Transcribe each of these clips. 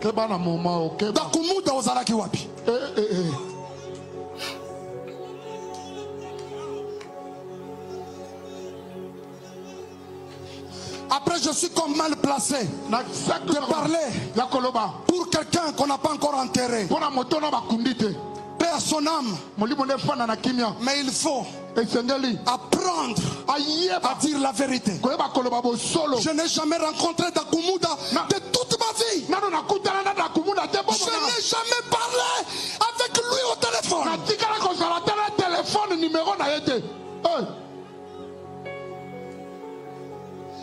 Dakumuda ozalaki wapi? Après, je suis comme mal placé de parler pour quelqu'un qu'on n'a pas encore enterré. Paix à son âme. Mais il faut apprendre à dire la vérité. Je n'ai jamais rencontré Dakumuda de toute ma vie. Je n'ai jamais parlé avec lui au téléphone.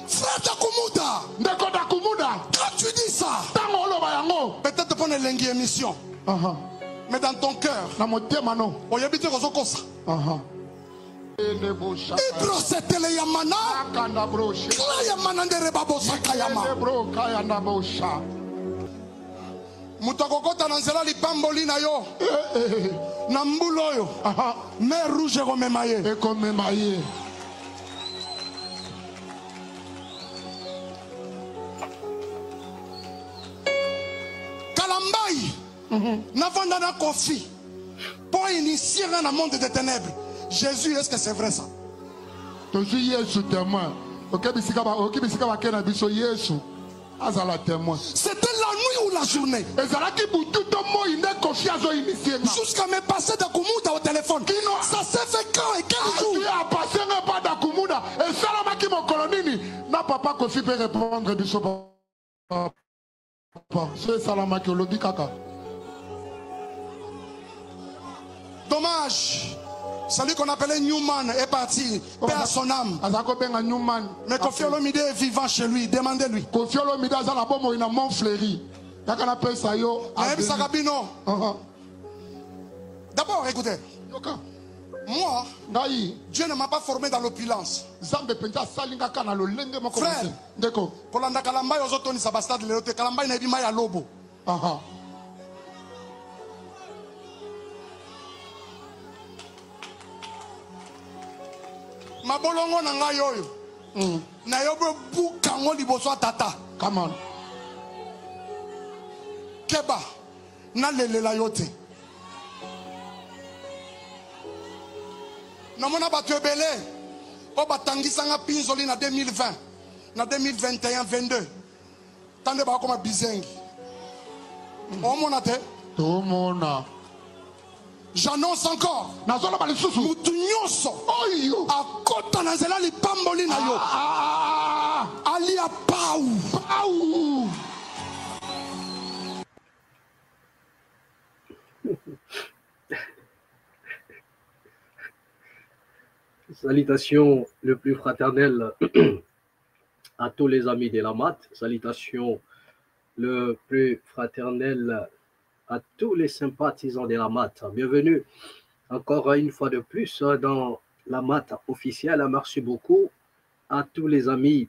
Frère Dakumuda, quand tu dis ça, peut-être qu'on est l'engue émission. Mais dans ton cœur, on y habite aux Okosa. Ibro setele yamana, kla yamana ndere babosa kayama. Mutakokota nanzela lipamboli na yo, nambulo yo, mer rouge komemaye. Kalambai. N'avons pas confié pour initier un monde des ténèbres. Jésus, est-ce que c'est vrai ça? C'était la nuit ou la journée? Jusqu'à me passer Dakumuda au téléphone. Ça s'est fait quand et quel jour? Dommage. Celui qu'on appelait Newman est parti. Paix à son âme. Mais Kofi Olomide est vivant chez lui. Demandez-lui. D'abord, écoutez. Moi, Dieu ne m'a pas formé dans l'opulence. Frère, pour l'anda Kalamba, aux autres, ça basta de l'autre. Kalamba, il n'a pas lobo. Ma bolongo na ngai oyo na yo buka ngo liboso tata. Come on. Keba na lelela yote. Na mona batu ebele o batangisa nga pinzoli na 2020 na 2021 22 tande ba koma bizengi. O mona te? To mona. J'annonce encore. Mutu nyonso akota na nzela lipamboli na yo alia pau. Salutations le plus fraternel à tous les amis de la mat. Salutations le plus fraternel à tous les sympathisants de la mat. Bienvenue encore une fois de plus dans la mat officielle. Merci beaucoup à tous les amis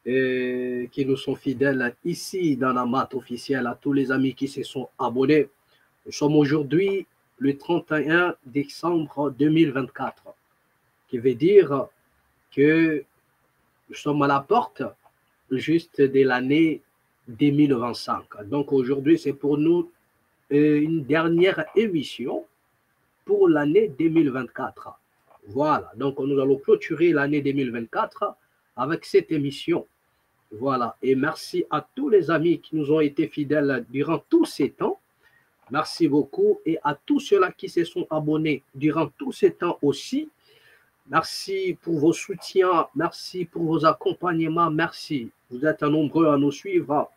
qui nous sont fidèles ici dans la mat officielle, à tous les amis qui se sont abonnés. Nous sommes aujourd'hui le 31 décembre 2024, qui veut dire que nous sommes à la porte juste de l'année 2025. Donc aujourd'hui, c'est pour nous une dernière émission pour l'année 2024. Voilà, donc nous allons clôturer l'année 2024 avec cette émission. Voilà, et merci à tous les amis qui nous ont été fidèles durant tous ces temps. Merci beaucoup, et à tous ceux-là qui se sont abonnés durant tous ces temps aussi. Merci pour vos soutiens, merci pour vos accompagnements, merci. Vous êtes nombreux à nous suivre,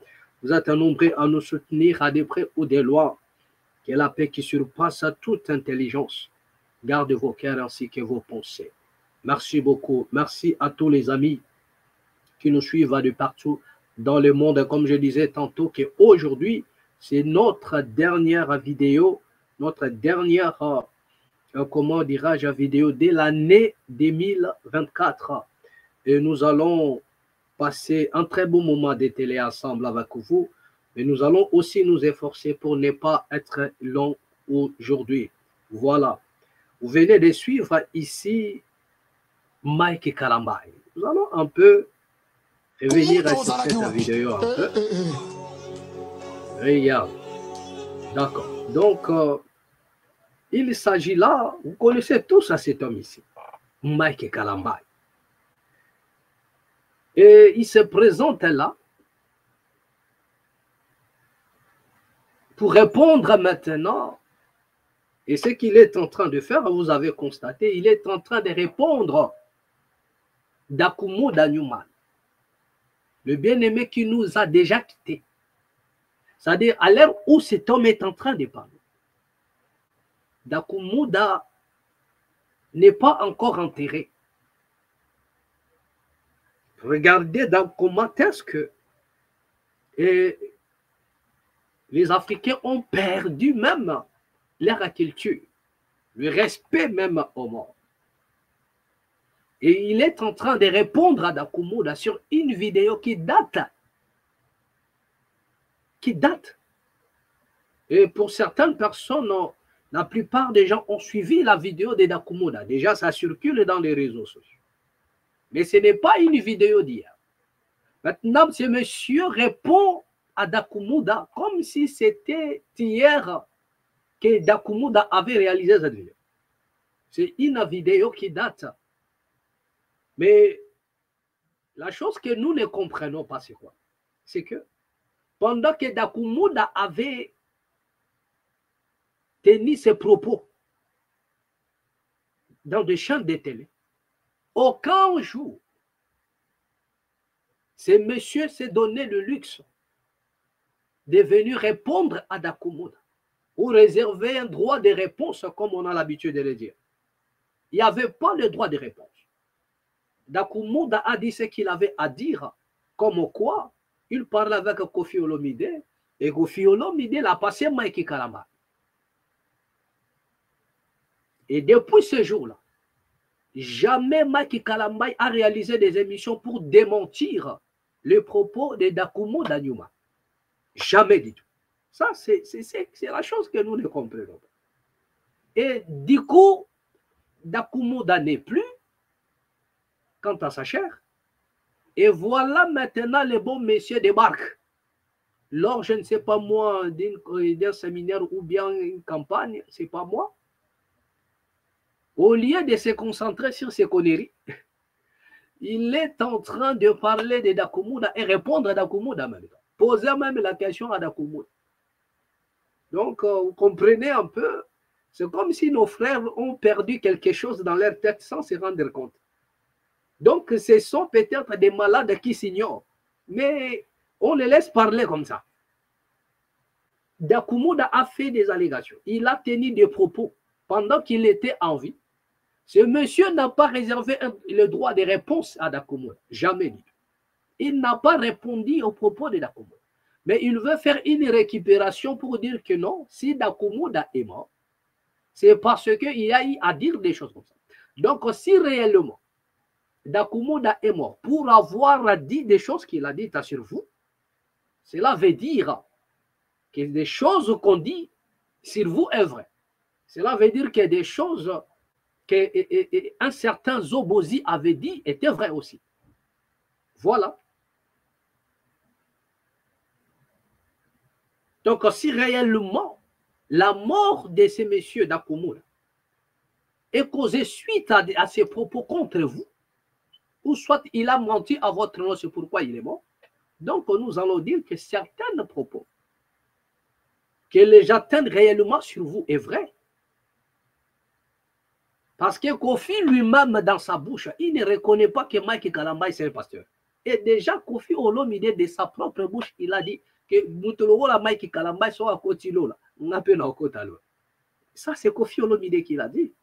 vous êtes nombreux à nous soutenir à des près ou des lois. Que la paix qui surpasse toute intelligence garde vos cœurs ainsi que vos pensées. Merci beaucoup. Merci à tous les amis qui nous suivent de partout dans le monde. Comme je disais tantôt, qu'aujourd'hui, c'est notre dernière vidéo, notre dernière, comment dirais-je, vidéo de l'année 2024. Et nous allons passer un très beau moment de télé ensemble avec vous. Mais nous allons aussi nous efforcer pour ne pas être long aujourd'hui. Voilà. Vous venez de suivre ici Mike Kalambai. Nous allons un peu revenir à cette vidéo. Regarde. D'accord. Donc, il s'agit là, vous connaissez tous à cet homme ici, Mike Kalambay. Et il se présente là pour répondre maintenant. Et ce qu'il est en train de faire, vous avez constaté, il est en train de répondre d'Akumu Danyuman, le bien-aimé qui nous a déjà quittés. C'est-à-dire, à l'heure où cet homme est en train de parler, Dakumuda n'est pas encore enterré. Regardez dans comment est-ce que les Africains ont perdu même leur culture, le respect même aux morts. Et il est en train de répondre à Dakumuda sur une vidéo qui date. Et pour certaines personnes, la plupart des gens ont suivi la vidéo de Dakumuda. Déjà, ça circule dans les réseaux sociaux. Mais ce n'est pas une vidéo d'hier. Maintenant, ce monsieur répond à Dakumuda comme si c'était hier que Dakumuda avait réalisé cette vidéo. C'est une vidéo qui date. Mais la chose que nous ne comprenons pas, c'est quoi? C'est que pendant que Dakumuda avait tenu ses propos dans des chaînes de télé, aucun jour, ce monsieur s'est donné le luxe de venir répondre à Dakumuda ou réserver un droit de réponse comme on a l'habitude de le dire. Il n'y avait pas le droit de réponse. Dakumuda a dit ce qu'il avait à dire, comme quoi il parle avec Koffi Olomide et Koffi Olomide l'a passé Mike Kalambay. Et depuis ce jour-là, jamais Mike Kalambay a réalisé des émissions pour démentir les propos de Dakumuda Danyuman. Jamais du tout. Ça, c'est la chose que nous ne comprenons pas. Et du coup, Dakumuda n'est plus quant à sa chair. Et voilà maintenant le bon monsieur débarque. Lors, je ne sais pas moi, d'un séminaire ou bien une campagne, c'est pas moi. Au lieu de se concentrer sur ses conneries, il est en train de parler de Dakumuda et répondre à Dakumuda même. Poser même la question à Dakumuda. Donc, vous comprenez un peu, c'est comme si nos frères ont perdu quelque chose dans leur tête sans se rendre compte. Donc, ce sont peut-être des malades qui s'ignorent, mais on les laisse parler comme ça. Dakumuda a fait des allégations. Il a tenu des propos pendant qu'il était en vie. Ce monsieur n'a pas réservé le droit de réponse à Dakumuda. Jamais dit. Il n'a pas répondu aux propos de Dakumuda. Mais il veut faire une récupération pour dire que non, si Dakumuda est mort, c'est parce qu'il y a eu à dire des choses comme ça. Donc, si réellement Dakumuda est mort pour avoir dit des choses qu'il a dites sur vous, cela veut dire que des choses qu'on dit sur vous est vrai. Cela veut dire que des choses qu'un certain Zobozi avait dit étaient vraies aussi. Voilà. Donc, si réellement la mort de ces messieurs Dakumuda est causée suite à ses propos contre vous, ou soit il a menti à votre nom, c'est pourquoi il est mort, donc nous allons dire que certains propos que les gens attendent réellement sur vous est vrai. Parce que Koffi lui-même, dans sa bouche, il ne reconnaît pas que Mike Kalambay c'est un pasteur. Et déjà, Koffi Olomide, de sa propre bouche, il a dit que Moutologo la Mike Kalambay soit à Kotilo là. On appelle à Kotalo. Ça, c'est Koffi Olomide qui l'a dit.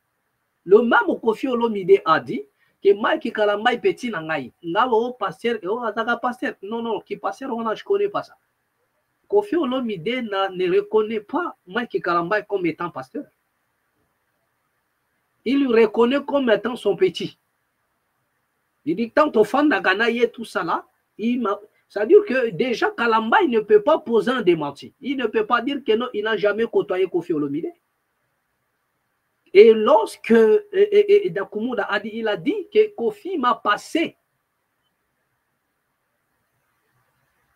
Le même Koffi Olomide a dit que Mike Kalambay petit nangai. Ngalo pasteur, pasteur. Non, non, qui pasteur, je ne connais pas ça. Koffi Olomide ne reconnaît pas Mike Kalambay comme étant pasteur. Il le reconnaît comme étant son petit. Il dit tant au fan d'Agana et tout ça là, ça veut dire que déjà Kalambay ne peut pas poser un démenti. Il ne peut pas dire que non, il n'a jamais côtoyé Koffi Olomide. Et lorsque Dakumuda a dit, il a dit que Koffi m'a passé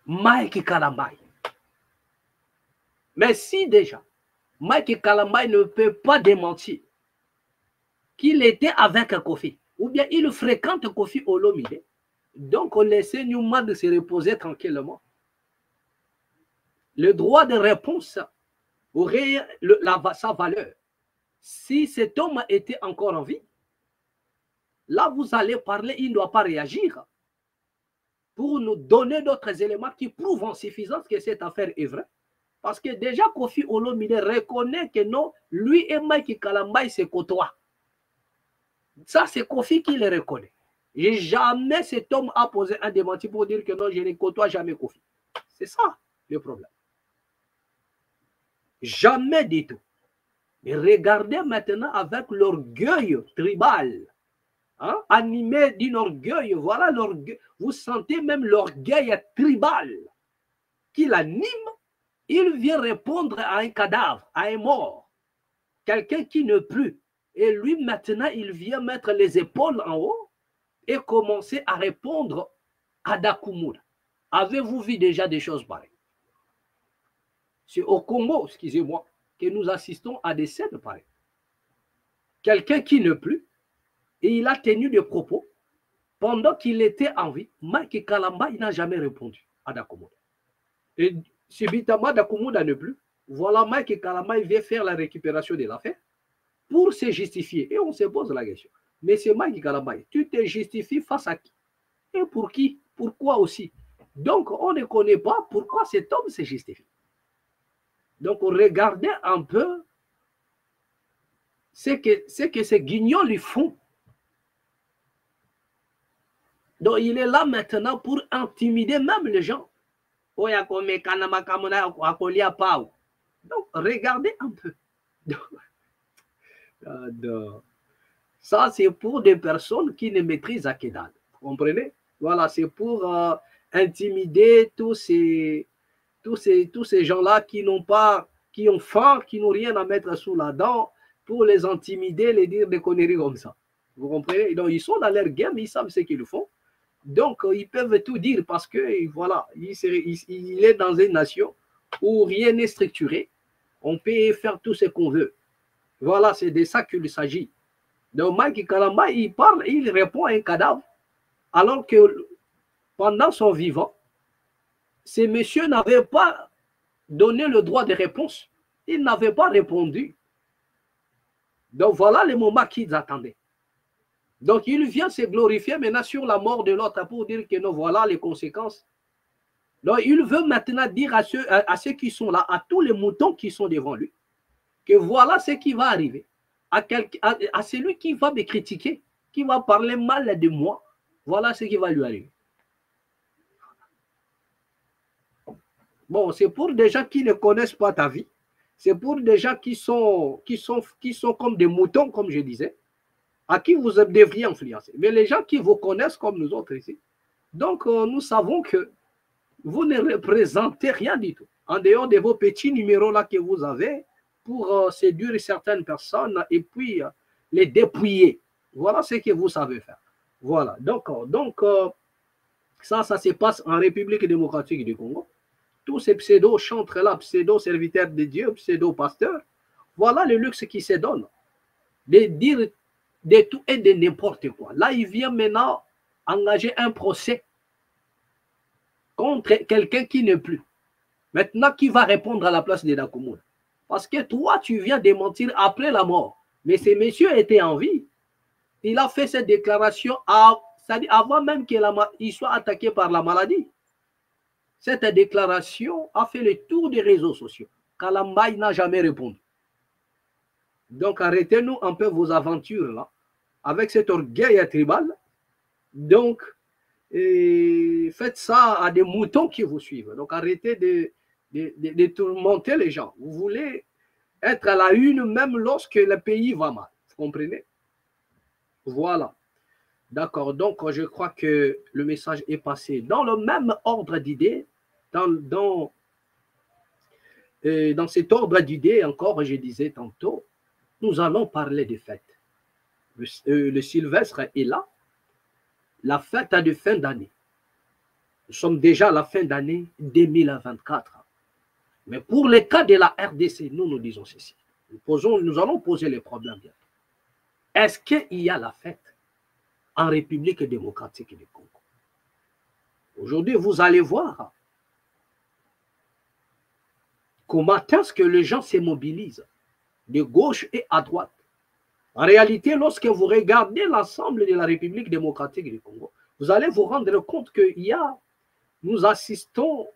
Mike Kalambay. Mais si déjà, Mike Kalambay ne peut pas démentir qu'il était avec Kofi, ou bien il fréquente Kofi Olomide, donc on laissait Newman de se reposer tranquillement. Le droit de réponse aurait sa valeur. Si cet homme était encore en vie, là vous allez parler, il ne doit pas réagir pour nous donner d'autres éléments qui prouvent en suffisance que cette affaire est vraie. Parce que déjà Kofi Olomide reconnaît que non, lui et Mike Kalambay se côtoient. Ça, c'est Kofi qui le reconnaît. Et jamais cet homme a posé un démenti pour dire que non, je ne côtoie jamais Kofi. C'est ça le problème. Jamais du tout. Mais regardez maintenant avec l'orgueil tribal, hein, animé d'un orgueil. Voilà l'orgueil. Vous sentez même l'orgueil tribal qui l'anime. Il vient répondre à un cadavre, à un mort, quelqu'un qui ne plus. Et lui, maintenant, il vient mettre les épaules en haut et commencer à répondre à Dakumura. Avez-vous vu déjà des choses pareilles? C'est au Congo, excusez-moi, que nous assistons à des scènes pareilles. Quelqu'un qui ne plus, et il a tenu des propos pendant qu'il était en vie. Mike Kalamba, il n'a jamais répondu à Dakumura. Et subitement, Dakumura ne plus. Voilà, Mike Kalamba, il vient faire la récupération de l'affaire pour se justifier. Et on se pose la question. Mais c'est Mike Kalamba, tu te justifies face à qui? Et pour qui? Pourquoi aussi? Donc, on ne connaît pas pourquoi cet homme se justifie. Donc, regardez un peu ce que ces guignols lui font. Donc, il est là maintenant pour intimider même les gens. Donc, regardez un peu. Ça, c'est pour des personnes qui ne maîtrisent Akedan. Vous comprenez? Voilà, c'est pour intimider tous ces gens-là qui ont faim, qui n'ont rien à mettre sous la dent, pour les intimider, les dire des conneries comme ça. Vous comprenez? Donc, ils sont dans leur game, ils savent ce qu'ils font. Donc, ils peuvent tout dire parce que, voilà, il est dans une nation où rien n'est structuré. On peut faire tout ce qu'on veut. Voilà, c'est de ça qu'il s'agit. Donc, Mike Kalamba, il parle, il répond à un cadavre, alors que pendant son vivant, ces messieurs n'avaient pas donné le droit de réponse. Ils n'avaient pas répondu. Donc, voilà le moment qu'ils attendaient. Donc, il vient se glorifier maintenant sur la mort de l'autre pour dire que non, voilà les conséquences. Donc, il veut maintenant dire à ceux qui sont là, à tous les moutons qui sont devant lui, que voilà ce qui va arriver. À celui qui va me critiquer, qui va parler mal de moi, voilà ce qui va lui arriver. Bon, c'est pour des gens qui ne connaissent pas ta vie. C'est pour des gens qui sont comme des moutons, comme je disais, à qui vous devriez influencer. Mais les gens qui vous connaissent comme nous autres ici, donc nous savons que vous ne représentez rien du tout. En dehors de vos petits numéros là que vous avez pour séduire certaines personnes et puis les dépouiller. Voilà ce que vous savez faire. Voilà. Donc ça se passe en République démocratique du Congo. Tous ces pseudo-chantres-là, pseudo-serviteurs de Dieu, pseudo-pasteurs, voilà le luxe qui se donne. De dire de tout et de n'importe quoi. Là, il vient maintenant engager un procès contre quelqu'un qui n'est plus. Maintenant, qui va répondre à la place de Dakumura? Parce que toi, tu viens démentir après la mort. Mais ce monsieur était en vie. Il a fait cette déclaration avant même qu'il soit attaqué par la maladie. Cette déclaration a fait le tour des réseaux sociaux. Kalamba n'a jamais répondu. Donc, arrêtez-nous un peu vos aventures là, avec cet orgueil tribal. Donc, faites ça à des moutons qui vous suivent. Donc, arrêtez de tourmenter les gens. Vous voulez être à la une même lorsque le pays va mal. Vous comprenez? Voilà. D'accord. Donc, je crois que le message est passé. Dans le même ordre d'idées, dans cet ordre d'idées, encore, je disais tantôt, nous allons parler des fêtes. Le Sylvestre est là. La fête de fin d'année. Nous sommes déjà à la fin d'année 2024. Mais pour le cas de la RDC, nous disons ceci. Nous allons poser les problèmes. Est-ce qu'il y a la fête en République démocratique du Congo? Aujourd'hui, vous allez voir comment est-ce que les gens se mobilisent de gauche et à droite. En réalité, lorsque vous regardez l'ensemble de la République démocratique du Congo, vous allez vous rendre compte nous assistons,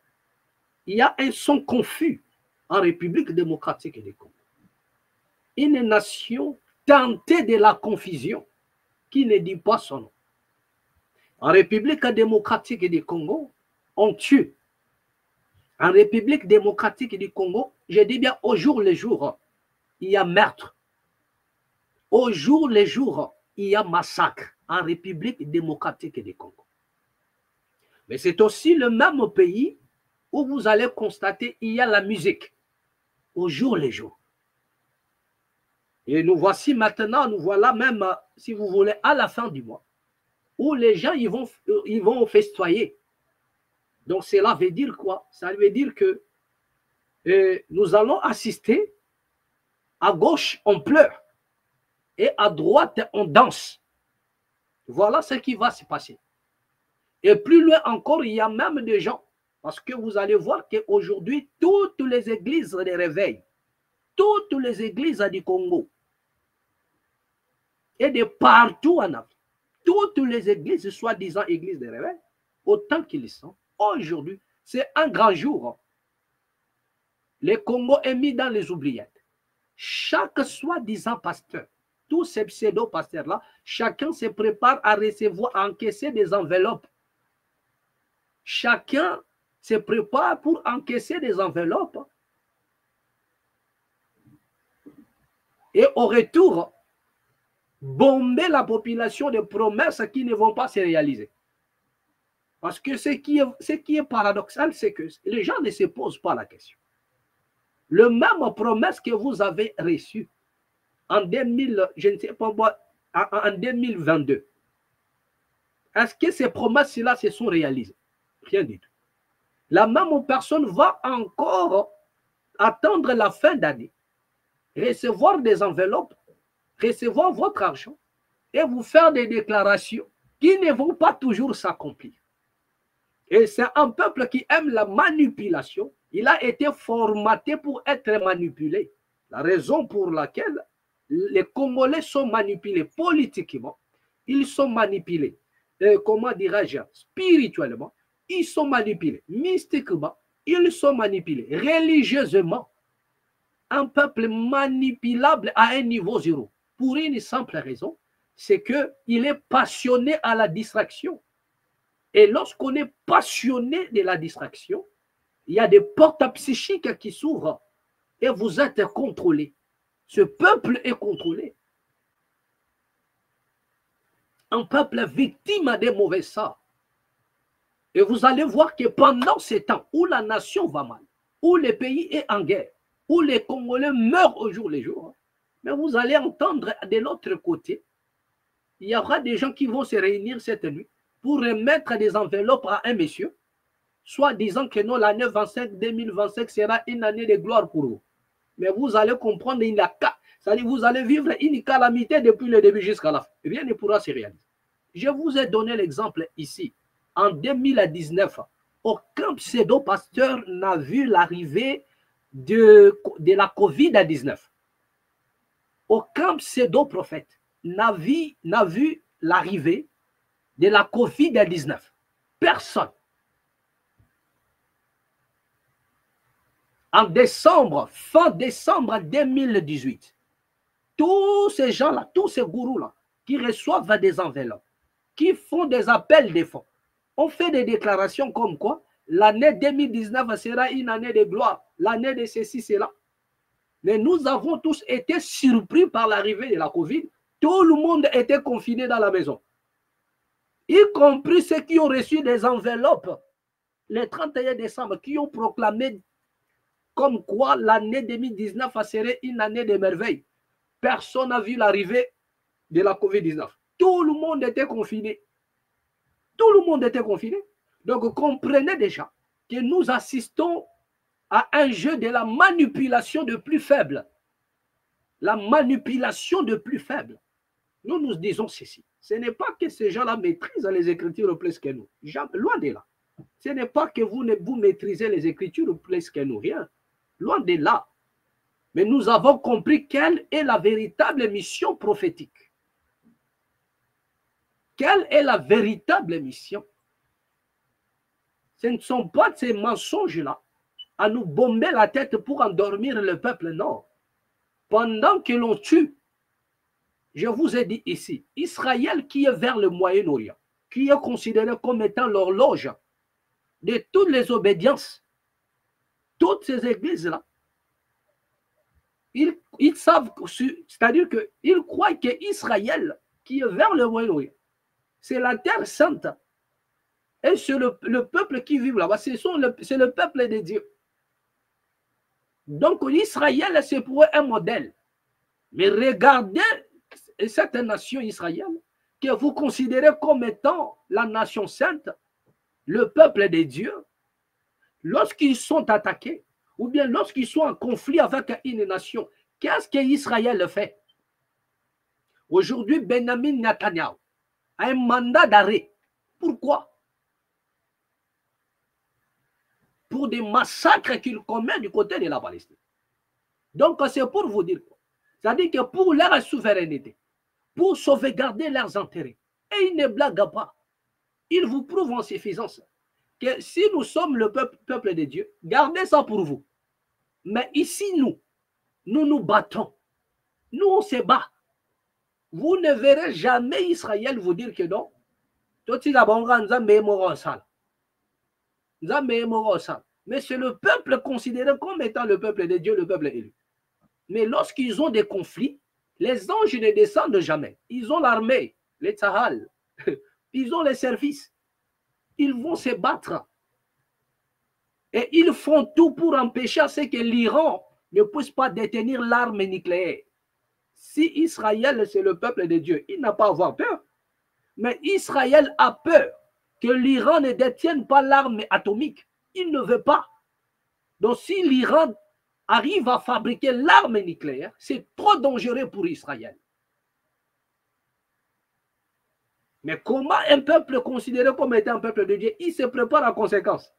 il y a un son confus en République démocratique du Congo. Une nation tentée de la confusion qui ne dit pas son nom. En République démocratique du Congo, on tue. En République démocratique du Congo, je dis bien au jour le jour, il y a meurtre. Au jour le jour, il y a massacre en République démocratique du Congo. Mais c'est aussi le même pays où vous allez constater il y a la musique. Au jour le jour. Et nous voici maintenant, nous voilà même, si vous voulez, à la fin du mois, où les gens ils vont festoyer. Donc cela veut dire quoi? Ça veut dire que nous allons assister, à gauche on pleure et à droite on danse. Voilà ce qui va se passer. Et plus loin encore, il y a même des gens, parce que vous allez voir qu'aujourd'hui, toutes les églises de réveil, toutes les églises du Congo, et de partout en Afrique, toutes les églises, soi-disant églises de réveil, autant qu'ils sont, aujourd'hui, c'est un grand jour. Le Congo est mis dans les oubliettes. Chaque soi-disant pasteur, tous ces pseudo-pasteurs-là, chacun se prépare à recevoir, à encaisser des enveloppes. Chacun se prépare pour encaisser des enveloppes. Et au retour, bomber la population de promesses qui ne vont pas se réaliser. Parce que ce qui est paradoxal, c'est que les gens ne se posent pas la question. Le même promesse que vous avez reçue en 2022, est-ce que ces promesses-là se sont réalisées? Rien du tout. La même personne va encore attendre la fin d'année, recevoir des enveloppes, recevoir votre argent et vous faire des déclarations qui ne vont pas toujours s'accomplir. Et c'est un peuple qui aime la manipulation. Il a été formaté pour être manipulé. La raison pour laquelle les Congolais sont manipulés politiquement, ils sont manipulés, comment dirais-je, spirituellement, ils sont manipulés mystiquement, ils sont manipulés religieusement. Un peuple manipulable à un niveau zéro. Pour une simple raison, c'est qu'il est passionné à la distraction. Et lorsqu'on est passionné de la distraction, il y a des portes psychiques qui s'ouvrent et vous êtes contrôlé. Ce peuple est contrôlé. Un peuple victime des mauvais sorts. Et vous allez voir que pendant ces temps où la nation va mal, où le pays est en guerre, où les Congolais meurent au jour le jour, mais vous allez entendre de l'autre côté, il y aura des gens qui vont se réunir cette nuit pour remettre des enveloppes à un monsieur, soit disant que non, l'année 2025 sera une année de gloire pour vous. Mais vous allez comprendre, vous allez vivre une calamité depuis le début jusqu'à la fin. Rien ne pourra se réaliser. Je vous ai donné l'exemple ici. En 2019, aucun pseudo-pasteur n'a vu l'arrivée de la COVID-19. Aucun pseudo-prophète n'a vu l'arrivée de la COVID-19. Personne. En décembre, fin décembre 2018, tous ces gens-là, tous ces gourous-là, qui reçoivent des enveloppes, qui font des appels de fonds, ont fait des déclarations comme quoi l'année 2019 sera une année de gloire, l'année de ceci, cela. Mais nous avons tous été surpris par l'arrivée de la COVID. Tout le monde était confiné dans la maison, y compris ceux qui ont reçu des enveloppes le 31 décembre, qui ont proclamé comme quoi l'année 2019 serait une année de merveille. Personne n'a vu l'arrivée de la COVID-19. Tout le monde était confiné. Tout le monde était confiné. Donc, comprenez déjà que nous assistons à un jeu de la manipulation de plus faible. La manipulation de plus faible. Nous nous disons ceci. Ce n'est pas que ces gens-là maîtrisent les Écritures plus que nous. Loin de là. Ce n'est pas que vous maîtrisez les Écritures plus que nous. Rien. Loin de là. Mais nous avons compris quelle est la véritable mission prophétique. Quelle est la véritable mission? Ce ne sont pas ces mensonges-là à nous bomber la tête pour endormir le peuple, non. Pendant que l'on tue, je vous ai dit ici, Israël qui est vers le Moyen-Orient, qui est considéré comme étant l'horloge de toutes les obédiences, toutes ces églises-là, ils savent, c'est-à-dire qu'ils croient qu'Israël qui est vers le Moyen-Orient, c'est la terre sainte. Et c'est le peuple qui vit là-bas, c'est le peuple de Dieu. Donc Israël, c'est pour eux un modèle. Mais regardez cette nation israélienne que vous considérez comme étant la nation sainte, le peuple de Dieu, lorsqu'ils sont attaqués, ou bien lorsqu'ils sont en conflit avec une nation, qu'est-ce qu'Israël fait? Aujourd'hui, Benjamin Netanyahu a un mandat d'arrêt. Pourquoi? Pour des massacres qu'il commet du côté de la Palestine. Donc, c'est pour vous dire quoi? C'est-à-dire que pour leur souveraineté, pour sauvegarder leurs intérêts, et ils ne blaguent pas, ils vous prouvent en suffisance que si nous sommes le peuple de Dieu, gardez ça pour vous. Mais ici, nous nous battons. Nous, on se bat. Vous ne verrez jamais Israël vous dire que non. Mais c'est le peuple considéré comme étant le peuple de Dieu, le peuple élu. Mais lorsqu'ils ont des conflits, les anges ne descendent jamais. Ils ont l'armée, les Tzahal, ils ont les services. Ils vont se battre. Et ils font tout pour empêcher à ce que l'Iran ne puisse pas détenir l'arme nucléaire. Si Israël, c'est le peuple de Dieu, il n'a pas à avoir peur. Mais Israël a peur que l'Iran ne détienne pas l'arme atomique. Il ne veut pas. Donc si l'Iran arrive à fabriquer l'arme nucléaire, c'est trop dangereux pour Israël. Mais comment un peuple considéré comme étant un peuple de Dieu, il se prépare à conséquence?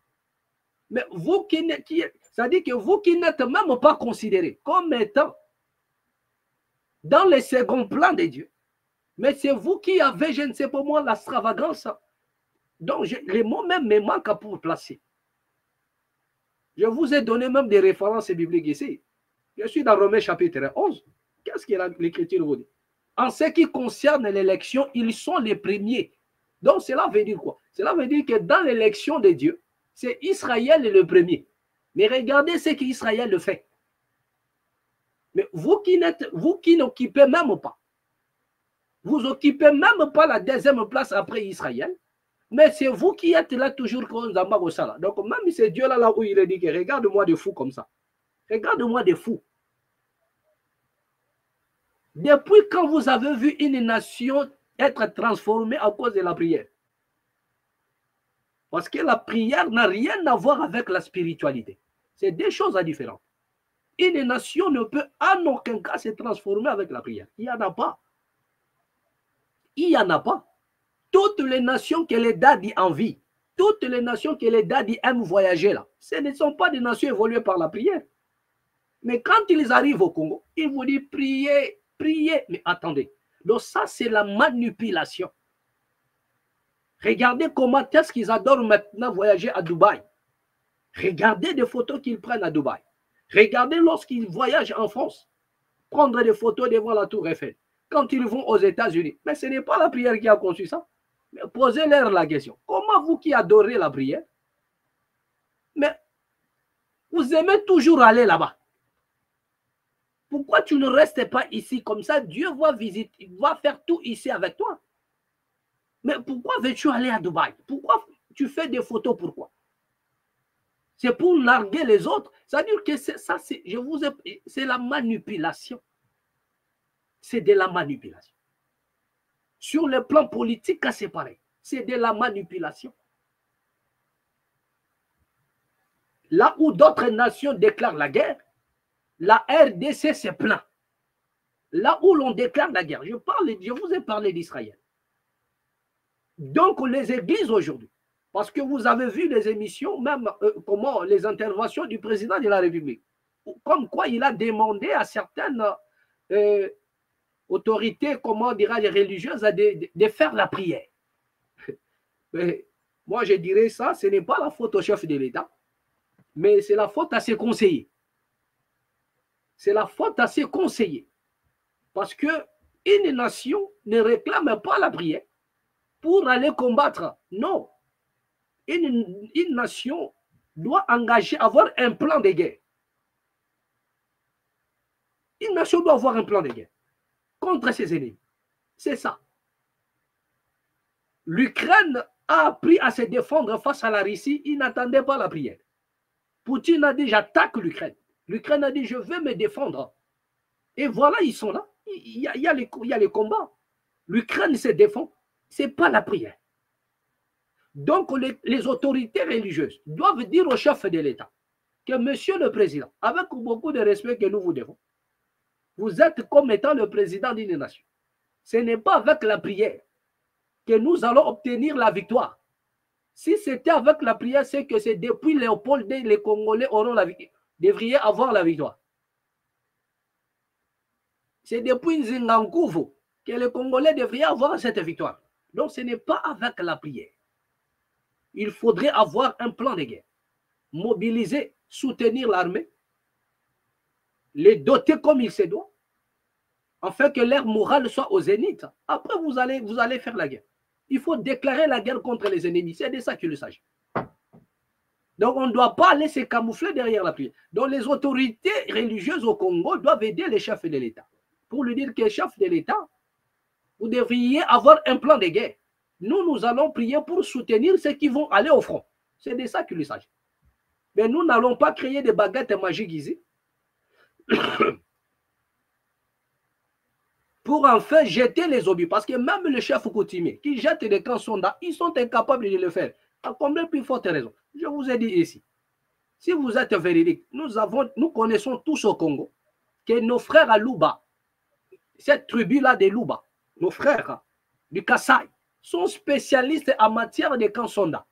Mais vous c'est-à-dire que vous qui n'êtes même pas considérés comme étant dans les seconds plans de Dieu, mais c'est vous qui avez, je ne sais pas moi, l'extravagance. Donc, les mots même me manquent pour placer. Je vous ai donné même des références bibliques ici. Je suis dans Romains chapitre 11. Qu'est-ce que l'Écriture vous dit? En ce qui concerne l'élection, ils sont les premiers. Donc, cela veut dire quoi? Cela veut dire que dans l'élection de Dieu, c'est Israël le premier. Mais regardez ce qu'Israël fait. Mais vous qui n'occupez même pas, vous n'occupez même pas la deuxième place après Israël, mais c'est vous qui êtes là toujours comme Zambagosala. Donc même c'est Dieu là où il est dit que regarde-moi de fou comme ça. Regarde-moi de fou. Depuis quand vous avez vu une nation être transformée à cause de la prière? Parce que la prière n'a rien à voir avec la spiritualité. C'est deux choses différentes. Une nation ne peut en aucun cas se transformer avec la prière. Il n'y en a pas. Il n'y en a pas. Toutes les nations que les dadis envient, toutes les nations que les dadis aiment voyager là, ce ne sont pas des nations évoluées par la prière. Mais quand ils arrivent au Congo, ils vous disent priez, priez. Mais attendez. Donc ça, c'est la manipulation. Regardez comment est-ce qu'ils adorent maintenant voyager à Dubaï. Regardez des photos qu'ils prennent à Dubaï. Regardez lorsqu'ils voyagent en France, prendre des photos devant la tour Eiffel. Quand ils vont aux États-Unis, mais ce n'est pas la prière qui a conçu ça. Mais posez-leur la question. Comment vous qui adorez la prière, mais vous aimez toujours aller là-bas? Pourquoi tu ne restes pas ici comme ça? Dieu va visiter, il va faire tout ici avec toi. Mais pourquoi veux-tu aller à Dubaï? Pourquoi tu fais des photos? Pourquoi? C'est pour narguer les autres. C'est-à-dire que ça, c'est la manipulation. C'est de la manipulation. Sur le plan politique, c'est pareil. C'est de la manipulation. là où d'autres nations déclarent la guerre, la RDC se plaint. Là où l'on déclare la guerre, je vous ai parlé d'Israël. Donc les églises aujourd'hui, parce que vous avez vu les émissions, même comment les interventions du président de la République, comme quoi il a demandé à certaines autorités, comment dirais-je, religieuses, de faire la prière. Mais moi, je dirais ça, ce n'est pas la faute au chef de l'État, mais c'est la faute à ses conseillers. C'est la faute à ses conseillers. Parce qu'une nation ne réclame pas la prière pour aller combattre. Non. Une nation doit avoir un plan de guerre. Une nation doit avoir un plan de guerre contre ses ennemis. C'est ça. L'Ukraine a appris à se défendre face à la Russie. Il n'attendait pas la prière. Poutine a dit, j'attaque l'Ukraine. L'Ukraine a dit, je vais me défendre. Et voilà, ils sont là. Il y a les combats. L'Ukraine se défend. Ce n'est pas la prière. Donc, les autorités religieuses doivent dire au chef de l'État que, monsieur le président, avec beaucoup de respect que nous vous devons, vous êtes comme étant le président d'une nation. Ce n'est pas avec la prière que nous allons obtenir la victoire. Si c'était avec la prière, c'est que c'est depuis Léopold II, les Congolais devraient avoir la victoire. C'est depuis Nzingankouvo que les Congolais devraient avoir cette victoire. Donc ce n'est pas avec la prière. Il faudrait avoir un plan de guerre. Mobiliser, soutenir l'armée, les doter comme il se doit, afin que leur morale soit au zénith. Après, vous allez faire la guerre. Il faut déclarer la guerre contre les ennemis. C'est de ça qu'il s'agit. Donc, on ne doit pas aller se camoufler derrière la prière. Donc, les autorités religieuses au Congo doivent aider les chefs de l'État pour lui dire que, chef de l'État, vous devriez avoir un plan de guerre. Nous allons prier pour soutenir ceux qui vont aller au front. C'est de ça qu'il s'agit. Mais nous n'allons pas créer des baguettes magiques ici pour enfin jeter les obus. Parce que même le chef coutumier qui jette des camps soldats, ils sont incapables de le faire. À combien plus forte raison? Je vous ai dit ici. Si vous êtes véridique, nous connaissons tous au Congo que nos frères à Luba, cette tribu-là des Luba, nos frères du Kassai, sont spécialistes en matière de camps soldats.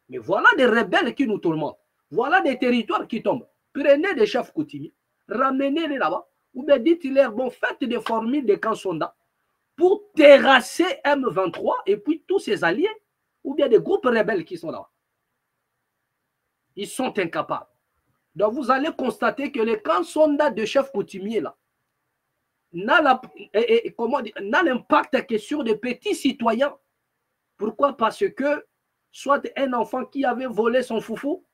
Mais voilà des rebelles qui nous tourmentent. Voilà des territoires qui tombent. Prenez des chefs coutumiers, ramenez-les là-bas, ou bien dites-leur, bon, faites des formules de camps soldats pour terrasser M23 et puis tous ses alliés, ou bien des groupes rebelles qui sont là. Ils sont incapables. Donc vous allez constater que les camps soldats de chefs coutumiers là n'a l'impact que sur des petits citoyens. Pourquoi? Parce que soit un enfant qui avait volé son foufou,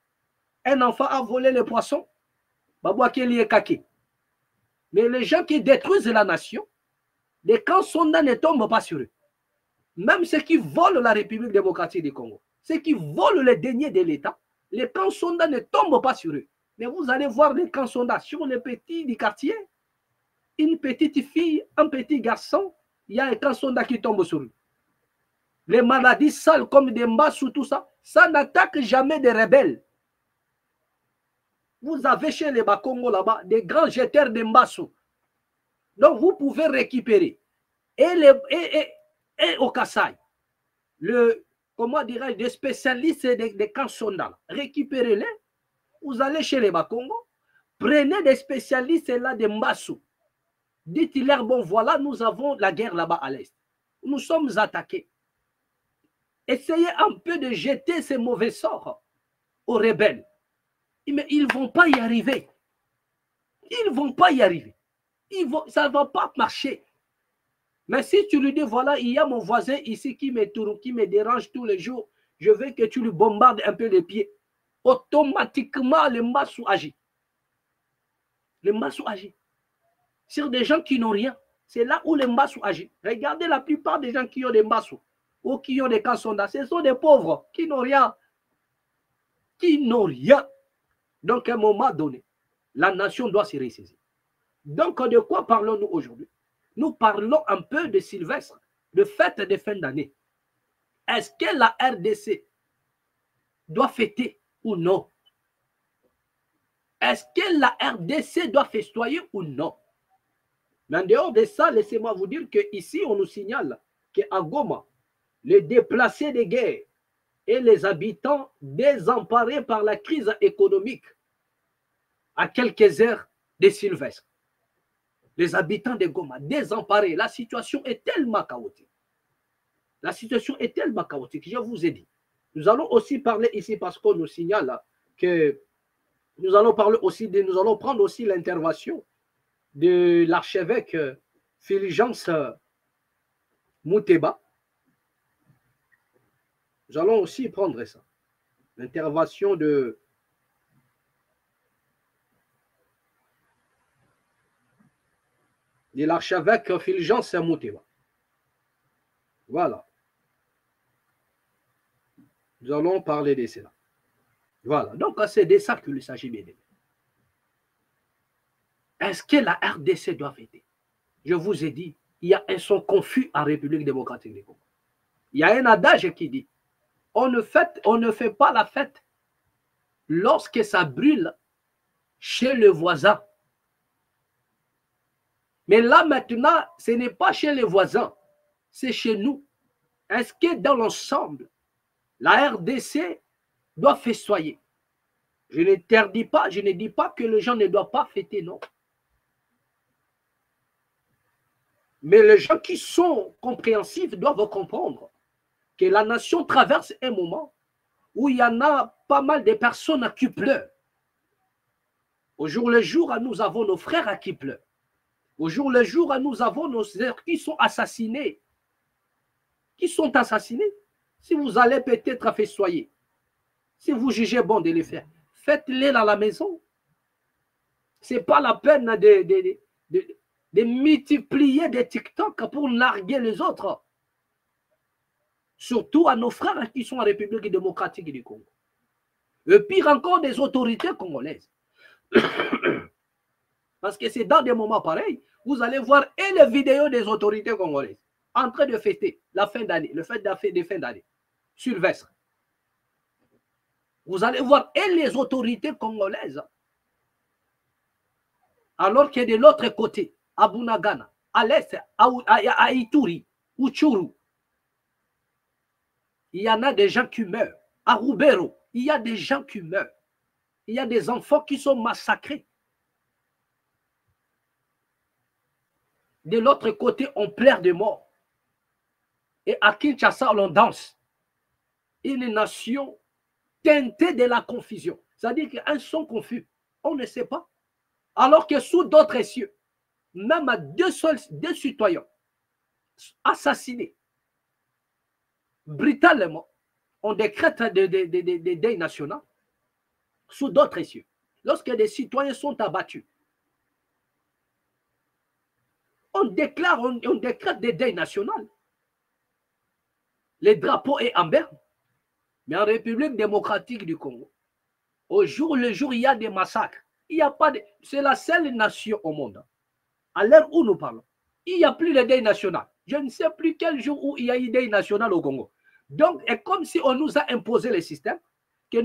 un enfant a volé le poisson, mais les gens qui détruisent la nation, les camps soldats ne tombent pas sur eux. Même ceux qui volent la République démocratique du Congo, ceux qui volent les deniers de l'État, les camps soldats ne tombent pas sur eux. Mais vous allez voir les camps soldats sur les petits du quartier, une petite fille, un petit garçon, il y a un camp soldat qui tombe sur eux. Les maladies sales comme des mbassou, tout ça, ça n'attaque jamais des rebelles. Vous avez chez les Bakongo là-bas des grands jeteurs de mbassou. Donc vous pouvez récupérer. Et au Kassai, comment dirais-je, des spécialistes des camps soldats, récupérez-les. Vous allez chez les Bakongo, prenez des spécialistes là de mbassou. Dites-leur, bon voilà, nous avons la guerre là-bas à l'est. Nous sommes attaqués. Essayez un peu de jeter ces mauvais sorts aux rebelles. Mais ils ne vont pas y arriver. Ils ne vont pas y arriver. Ça ne va pas marcher. Mais si tu lui dis, voilà, il y a mon voisin ici qui me dérange tous les jours, je veux que tu lui bombardes un peu les pieds. Automatiquement, le Mbassou agit. Le Mbassou agit. Sur des gens qui n'ont rien. C'est là où le Mbassou agit. Regardez la plupart des gens qui ont des Mbassou ou qui ont des camps soldats. Ce sont des pauvres qui n'ont rien. Qui n'ont rien. Donc, à un moment donné, la nation doit se ressaisir. Donc, de quoi parlons-nous aujourd'hui? Nous parlons un peu de Sylvestre, de fête de fin d'année. Est-ce que la RDC doit fêter ou non? Est-ce que la RDC doit festoyer ou non? Mais en dehors de ça, laissez-moi vous dire qu'ici, on nous signale qu'à Goma, les déplacés de guerre et les habitants désemparés par la crise économique à quelques heures de Sylvestre. Les habitants de Goma désemparés, la situation est tellement chaotique. La situation est tellement chaotique, je vous ai dit. Nous allons aussi parler ici parce qu'on nous signale que nous allons prendre aussi l'intervention de l'archevêque Fulgence Mouteba. Nous allons aussi prendre ça. L'intervention de l'archevêque Fulgence Mouteba. Voilà. Nous allons parler de cela. Voilà. Donc, c'est de ça qu'il s'agit bien. Est-ce que la RDC doit fêter? Je vous ai dit, il y a un son confus en République démocratique du Congo. Il y a un adage qui dit, on ne fait pas la fête lorsque ça brûle chez le voisin. Mais là, maintenant, ce n'est pas chez les voisins, c'est chez nous. Est-ce que dans l'ensemble, la RDC doit festoyer? Je n'interdis pas, je ne dis pas que les gens ne doivent pas fêter, non. Mais les gens qui sont compréhensifs doivent comprendre que la nation traverse un moment où il y en a pas mal de personnes qui pleurent. Au jour le jour, nous avons nos frères qui pleurent. Au jour le jour, nous avons nos sœurs qui sont assassinés. Qui sont assassinés. Si vous allez peut-être festoyer, si vous jugez bon de les faire, faites-les dans la maison. Ce n'est pas la peine de multiplier des TikTok pour narguer les autres. Surtout à nos frères qui sont en République démocratique du Congo. Et pire encore des autorités congolaises. Parce que c'est dans des moments pareils, vous allez voir et les vidéos des autorités congolaises en train de fêter la fin d'année, le fait de fin d'année, Sylvestre. Vous allez voir et les autorités congolaises, alors que de l'autre côté, à Bunagana, à l'est, à Ituri, ou Tchourou, il y en a des gens qui meurent. À Rubero, il y a des gens qui meurent. Il y a des enfants qui sont massacrés. De l'autre côté, on pleure de mort. Et à Kinshasa, on danse. Une nation teintée de la confusion. C'est-à-dire qu'un son confus, on ne sait pas. Alors que sous d'autres cieux, même à deux citoyens assassinés brutalement, on décrète des deuils nationaux sous d'autres cieux. Lorsque des citoyens sont abattus, on décrète des deuils nationaux. Les drapeaux est en berne. Mais en République démocratique du Congo, au jour le jour, il y a des massacres. Il y a pas de... C'est la seule nation au monde, à l'heure où nous parlons, il n'y a plus le deuil national. Je ne sais plus quel jour où il y a eu deuil national au Congo. Donc, c'est comme si on nous a imposé le système, que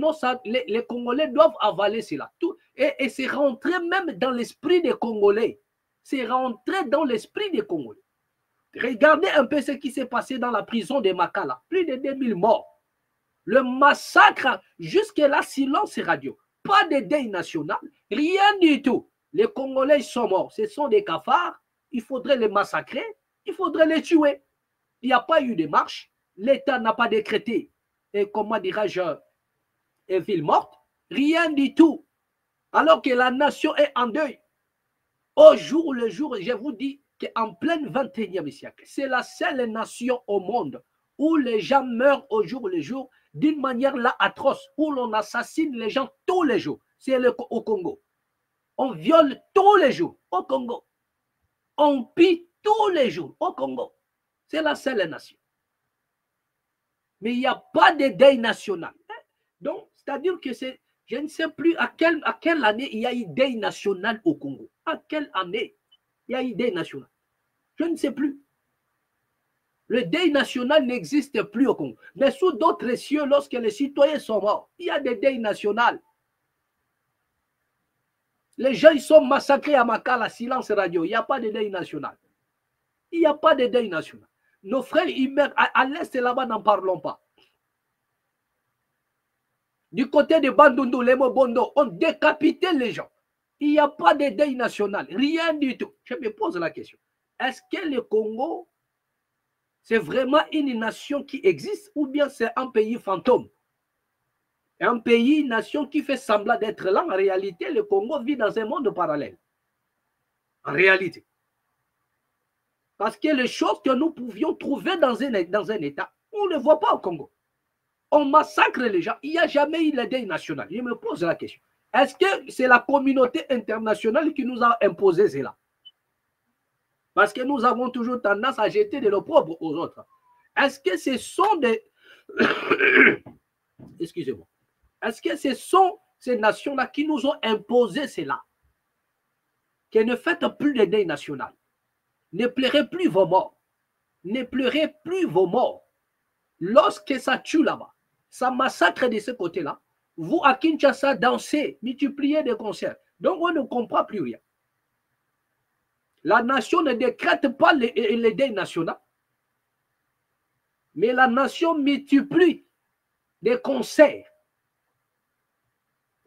les Congolais doivent avaler cela. Tout, et c'est rentré même dans l'esprit des Congolais. C'est rentré dans l'esprit des Congolais. Regardez un peu ce qui s'est passé dans la prison de Makala. Plus de 2000 morts. Le massacre, jusque-là, silence radio. Pas de deuil national, rien du tout. Les Congolais sont morts. Ce sont des cafards. Il faudrait les massacrer. Il faudrait les tuer. Il n'y a pas eu de marche. L'État n'a pas décrété, comment dirais-je, une ville morte. Rien du tout. Alors que la nation est en deuil. Au jour le jour, je vous dis qu'en plein 21e siècle, c'est la seule nation au monde où les gens meurent au jour le jour d'une manière là atroce, où l'on assassine les gens tous les jours. C'est au Congo. On viole tous les jours au Congo. On pille tous les jours au Congo. C'est la seule nation. Mais il n'y a pas de deuil national. Donc, c'est-à-dire que c'est, je ne sais plus à quelle année il y a eu deuil national au Congo. À quelle année il y a eu deuil national? Je ne sais plus. Le deuil national n'existe plus au Congo. Mais sous d'autres cieux, lorsque les citoyens sont morts, il y a des deuils nationaux. Les gens, ils sont massacrés à Makala, silence radio. Il n'y a pas de deuil national. Il n'y a pas de deuil national. Nos frères, ils meurent à l'est et là-bas, n'en parlons pas. Du côté de Bandundu, les Mobondo, on décapité les gens. Il n'y a pas de deuil national. Rien du tout. Je me pose la question. Est-ce que le Congo, c'est vraiment une nation qui existe ou bien c'est un pays fantôme? Un pays, une nation qui fait semblant d'être là. En réalité, le Congo vit dans un monde parallèle. En réalité. Parce que les choses que nous pouvions trouver dans un État, on ne le voit pas au Congo. On massacre les gens. Il n'y a jamais eu le deuil national. Je me pose la question. Est-ce que c'est la communauté internationale qui nous a imposé cela? Parce que nous avons toujours tendance à jeter de l'opprobre aux autres. Est-ce que ce sont des... Excusez-moi. Est-ce que ce sont ces nations-là qui nous ont imposé cela? Que ne faites plus de deuil national. Ne pleurez plus vos morts. Ne pleurez plus vos morts. Lorsque ça tue là-bas, ça massacre de ce côté-là, vous à Kinshasa dansez, multipliez des concerts. Donc on ne comprend plus rien. La nation ne décrète pas le deuil national, mais la nation multiplie des concerts,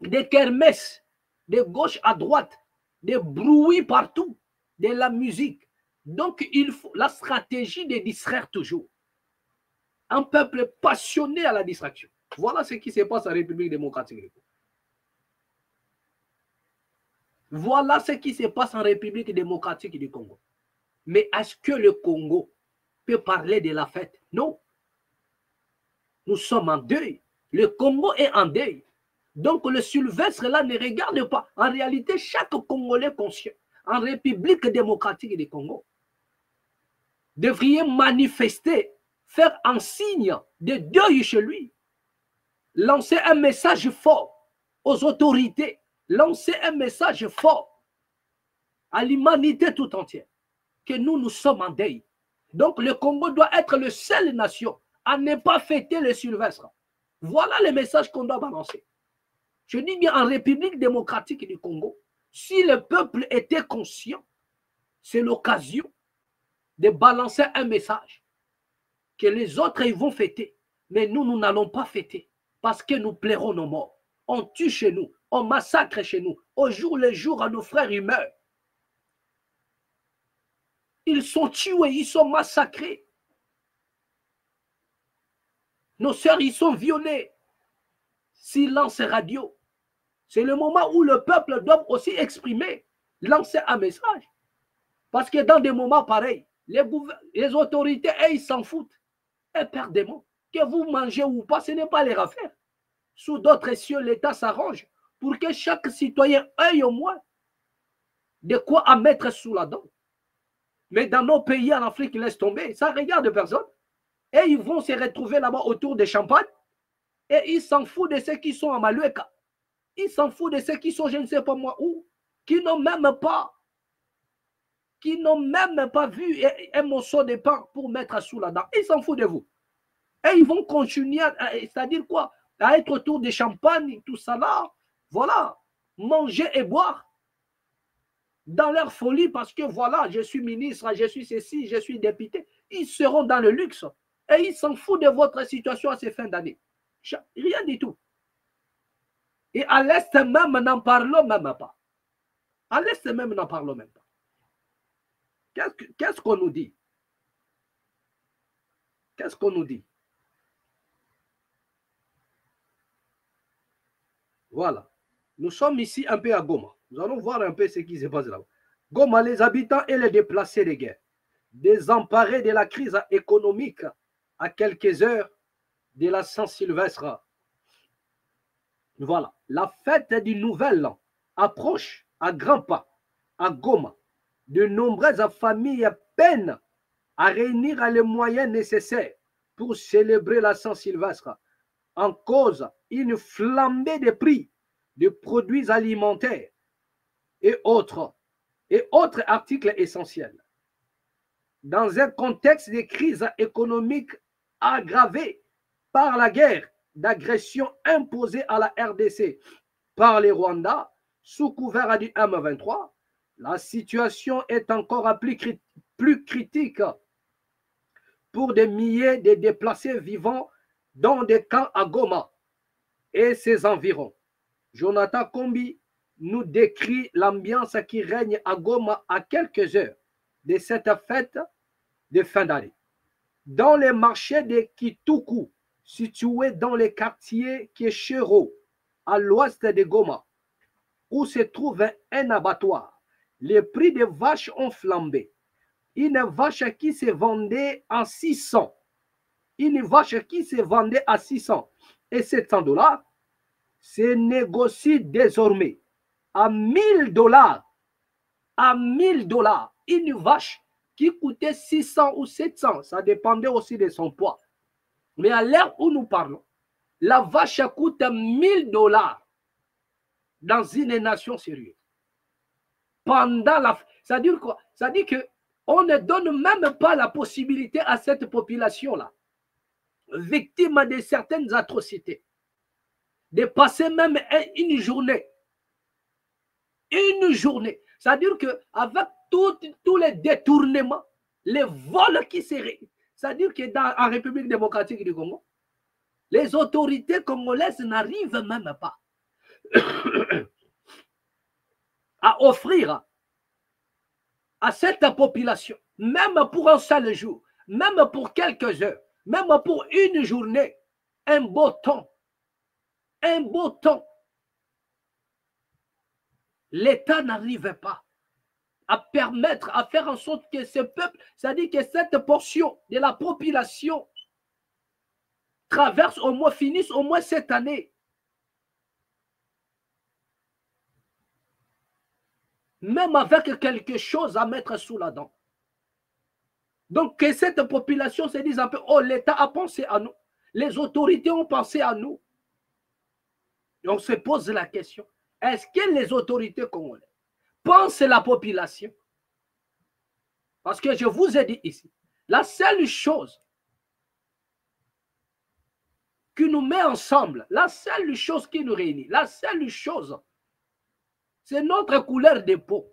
des kermesses, de gauche à droite, des bruits partout, de la musique. Donc, il faut la stratégie de distraire toujours. Un peuple passionné à la distraction. Voilà ce qui se passe en République démocratique du Congo. Voilà ce qui se passe en République démocratique du Congo. Mais est-ce que le Congo peut parler de la fête? Non. Nous sommes en deuil. Le Congo est en deuil. Donc, le Sylvestre là ne regarde pas. En réalité, chaque Congolais conscient en République démocratique du Congo devrait manifester, faire un signe de deuil chez lui, lancer un message fort aux autorités, lancer un message fort à l'humanité tout entière, que nous sommes en deuil. Donc le Congo doit être le seul nation à ne pas fêter le Sylvestre. Voilà le message qu'on doit balancer. Je dis bien en République démocratique du Congo, si le peuple était conscient, c'est l'occasion de balancer un message que les autres ils vont fêter, mais nous n'allons pas fêter parce que nous plairons nos morts. On tue chez nous, on massacre chez nous. Au jour le jour, à nos frères, ils meurent. Ils sont tués, ils sont massacrés. Nos sœurs, ils sont violées. Silence radio. C'est le moment où le peuple doit aussi exprimer, lancer un message. Parce que dans des moments pareils, les autorités, ils s'en foutent. Elles perdent des mots. Que vous mangez ou pas, ce n'est pas leur affaire. Sous d'autres cieux, l'État s'arrange pour que chaque citoyen ait au moins de quoi à mettre sous la dent. Mais dans nos pays en Afrique, ils laissent tomber. Ça ne regarde personne. Et ils vont se retrouver là-bas autour des champagnes. Et ils s'en foutent de ceux qui sont à Malueka. Ils s'en foutent de ceux qui sont, je ne sais pas moi où, qui n'ont même pas vu un morceau de pain pour mettre sous la dent. Ils s'en foutent de vous. Et ils vont continuer, c'est-à-dire quoi? À être autour des champagnes, tout ça là. Voilà. Manger et boire. Dans leur folie, parce que voilà, je suis ministre, je suis ceci, je suis député. Ils seront dans le luxe. Et ils s'en foutent de votre situation à ces fins d'année. Rien du tout. Et à l'Est même, n'en parlons même pas. À l'Est même, n'en parlons même pas. Qu'est-ce qu'on nous dit? Qu'est-ce qu'on nous dit? Voilà. Nous sommes ici un peu à Goma. Nous allons voir un peu ce qui se passe là-bas. Goma, les habitants et les déplacés de guerre, désemparés de la crise économique à quelques heures de la Saint-Sylvestre. Voilà. La fête du Nouvel An approche à grands pas à Goma. De nombreuses familles peinent à réunir les moyens nécessaires pour célébrer la Saint-Sylvestre. En cause, une flambée des prix de produits alimentaires et autres articles essentiels. Dans un contexte de crise économique aggravée par la guerre d'agression imposée à la RDC par les Rwandais, sous couvert du M23, la situation est encore plus critique pour des milliers de déplacés vivant dans des camps à Goma et ses environs. Jonathan Kombi nous décrit l'ambiance qui règne à Goma à quelques heures de cette fête de fin d'année. Dans les marchés de Kituku, situés dans les quartiers Kieshero, à l'ouest de Goma, où se trouve un abattoir, les prix des vaches ont flambé. Une vache qui se vendait à 600, une vache qui se vendait à 600 et 700 $, se négocie désormais à 1000 $. À 1000 $, une vache qui coûtait 600 ou 700, ça dépendait aussi de son poids. Mais à l'heure où nous parlons, la vache coûte 1000 $ dans une nation sérieuse. Pendant la... Ça veut dire quoi? Ça veut dire qu'on ne donne même pas la possibilité à cette population-là, victime de certaines atrocités, de passer même une journée. Une journée. C'est-à-dire qu'avec tous les détournements, les vols qui seraient... C'est-à-dire qu'en République démocratique du Congo, les autorités congolaises n'arrivent même pas à offrir à cette population, même pour un seul jour, même pour quelques heures, même pour une journée, un beau temps. Un beau temps. L'État n'arrive pas à permettre, à faire en sorte que ce peuple, c'est-à-dire que cette portion de la population traverse au moins, finisse au moins cette année. Même avec quelque chose à mettre sous la dent. Donc que cette population se dise un peu, oh, l'État a pensé à nous, les autorités ont pensé à nous. Et on se pose la question, est-ce que les autorités congolaises pensent à la population? Parce que je vous ai dit ici, la seule chose qui nous met ensemble, la seule chose qui nous réunit, la seule chose, c'est notre couleur de peau.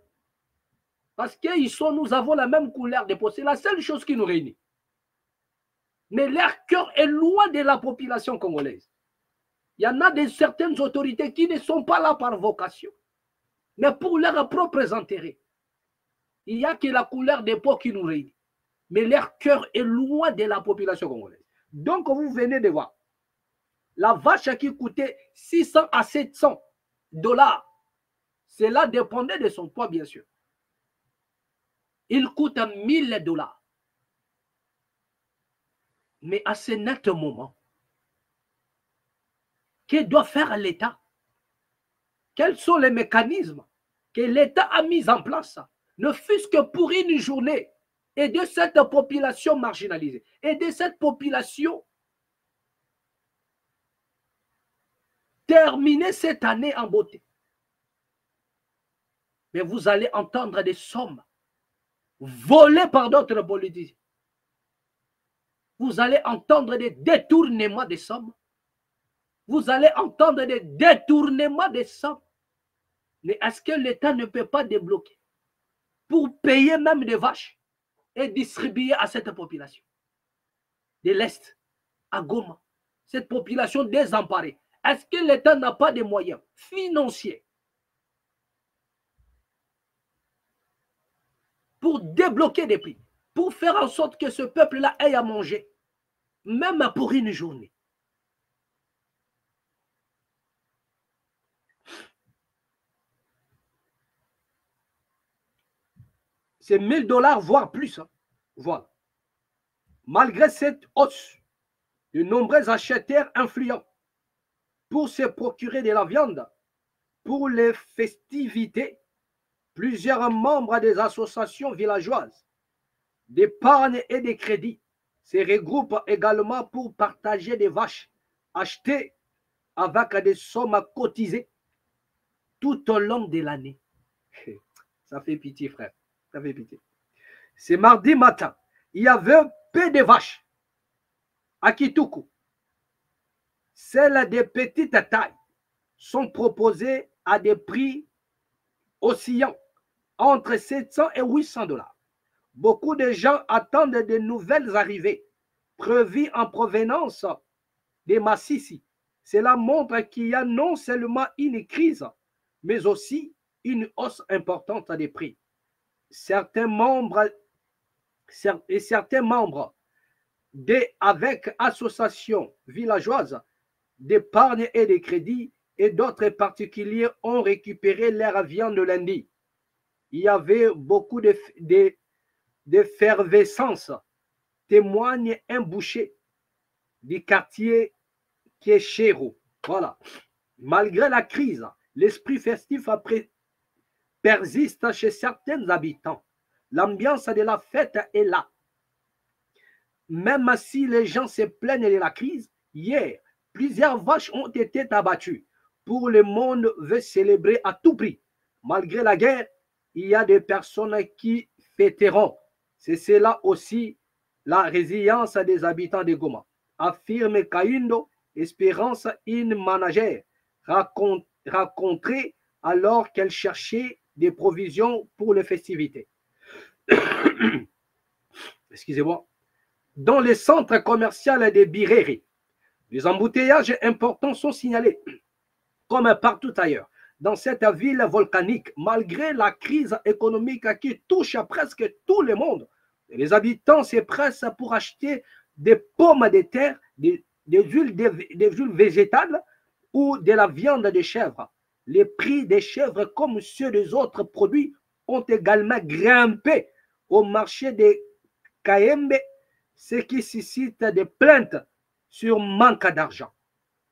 Parce que nous avons la même couleur de peau. C'est la seule chose qui nous réunit. Mais leur cœur est loin de la population congolaise. Il y en a certaines autorités qui ne sont pas là par vocation, mais pour leurs propres intérêts. Il n'y a que la couleur de peau qui nous réunit. Mais leur cœur est loin de la population congolaise. Donc, vous venez de voir, la vache qui coûtait 600 à 700 $, cela dépendait de son poids, bien sûr. Il coûte 1000 $. Mais à ce net moment, que doit faire l'État? Quels sont les mécanismes que l'État a mis en place, ne fût-ce que pour une journée, et de cette population marginalisée, et de cette population terminer cette année en beauté? Mais vous allez entendre des sommes volées par d'autres politiciens. Vous allez entendre des détournements de sommes. Vous allez entendre des détournements de sommes. Mais est-ce que l'État ne peut pas débloquer pour payer même des vaches et distribuer à cette population de l'Est, à Goma, cette population désemparée? Est-ce que l'État n'a pas de moyens financiers pour débloquer des prix, pour faire en sorte que ce peuple-là ait à manger, même pour une journée? C'est 1000 $, voire plus. Hein. Voilà. Malgré cette hausse, de nombreux acheteurs influents pour se procurer de la viande pour les festivités, plusieurs membres des associations villageoises d'épargne et de crédit se regroupent également pour partager des vaches achetées avec des sommes cotisées tout au long de l'année. Ça fait pitié, frère. Ça fait pitié. C'est mardi matin. Il y avait peu de vaches à Kituku. Celles de petite taille sont proposées à des prix oscillant entre 700 et 800 dollars. Beaucoup de gens attendent de nouvelles arrivées prévues en provenance des Massissi. Cela montre qu'il y a non seulement une crise, mais aussi une hausse importante des prix. Certains membres avec associations villageoises d'épargne et de crédit et d'autres particuliers ont récupéré leur viande lundi. Il y avait beaucoup d'effervescence, témoigne un boucher du quartier qui est Chéro. Voilà. Malgré la crise, l'esprit festif persiste chez certains habitants. L'ambiance de la fête est là. Même si les gens se plaignent de la crise, hier, plusieurs vaches ont été abattues. Pour le monde veut célébrer à tout prix. Malgré la guerre, il y a des personnes qui fêteront. C'est cela aussi la résilience des habitants de Goma, affirme Kaindo, Espérance, une manager, rencontrée alors qu'elle cherchait des provisions pour les festivités. Excusez-moi. Dans les centres commerciaux de Bireri, les embouteillages importants sont signalés, comme partout ailleurs. Dans cette ville volcanique, malgré la crise économique qui touche presque tout le monde, les habitants se pressent pour acheter des pommes de terre, des huiles végétales ou de la viande de chèvre. Les prix des chèvres, comme ceux des autres produits, ont également grimpé au marché de Kayembe, ce qui suscite des plaintes sur manque d'argent.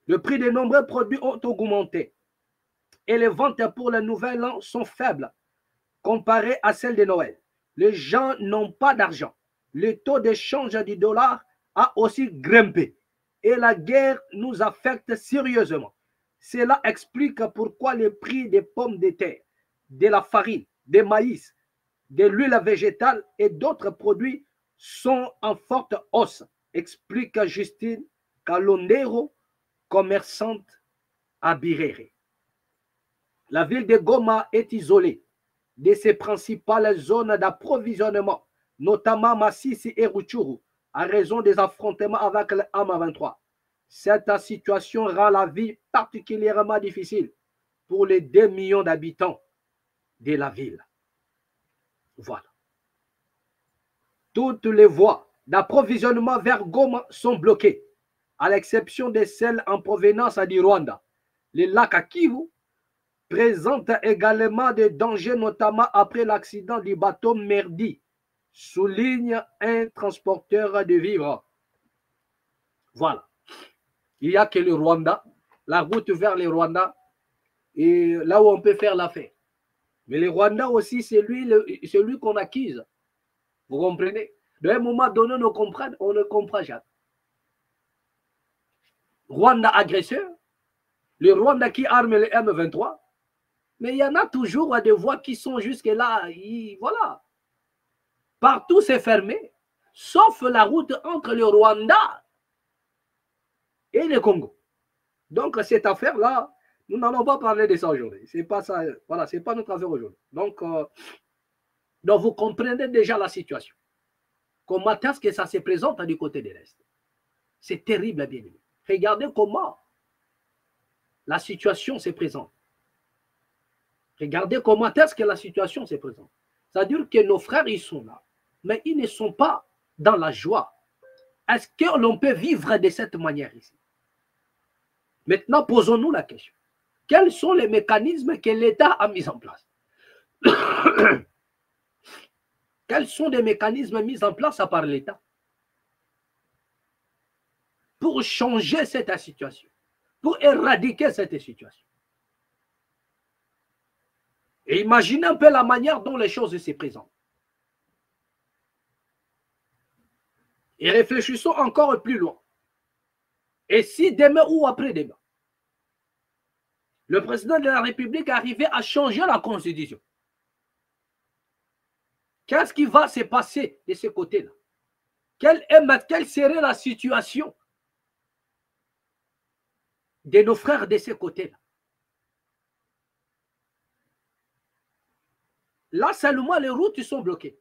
Le prix de nombreux produits ont augmenté et les ventes pour le nouvel an sont faibles comparées à celles de Noël. Les gens n'ont pas d'argent. Le taux d'échange du dollar a aussi grimpé et la guerre nous affecte sérieusement. Cela explique pourquoi les prix des pommes de terre, de la farine, des maïs, de l'huile végétale et d'autres produits sont en forte hausse, explique Justine Kalondero, commerçante à Birere. La ville de Goma est isolée de ses principales zones d'approvisionnement, notamment Massissi et Rutshuru, à raison des affrontements avec le M23. Cette situation rend la vie particulièrement difficile pour les 2 millions d'habitants de la ville. Voilà. Toutes les voies d'approvisionnement vers Goma sont bloquées, à l'exception de celles en provenance du Rwanda. Le lac Kivu présente également des dangers, notamment après l'accident du bateau Merdi, souligne un transporteur de vivres. Voilà. Il n'y a que le Rwanda, la route vers le Rwanda, et là où on peut faire l'affaire. Mais le Rwanda aussi, c'est lui qu'on accuse. Vous comprenez? De un moment donné, on ne comprend jamais. Rwanda agresseur, le Rwanda qui arme le M23, mais il y en a toujours des voies qui sont jusque-là. Voilà. Partout c'est fermé, sauf la route entre le Rwanda et le Congo. Donc cette affaire-là, nous n'allons pas parler de ça aujourd'hui. C'est pas ça, voilà, c'est pas notre affaire aujourd'hui. Donc vous comprenez déjà la situation. Comment est-ce que ça se présente du côté de l'Est? C'est terrible, bien aimé. Regardez comment la situation se présente. Regardez comment est-ce que la situation se présente. C'est-à-dire que nos frères, ils sont là, mais ils ne sont pas dans la joie. Est-ce que l'on peut vivre de cette manière ici? Maintenant, posons-nous la question. Quels sont les mécanismes que l'État a mis en place? Quels sont les mécanismes mis en place par l'État pour changer cette situation, pour éradiquer cette situation? Et imaginez un peu la manière dont les choses se présentent. Et réfléchissons encore plus loin. Et si demain ou après-demain, le président de la République arrivait à changer la Constitution, qu'est-ce qui va se passer de ce côté-là? Quelle serait la situation de nos frères de ce côté-là? Là, seulement, les routes sont bloquées.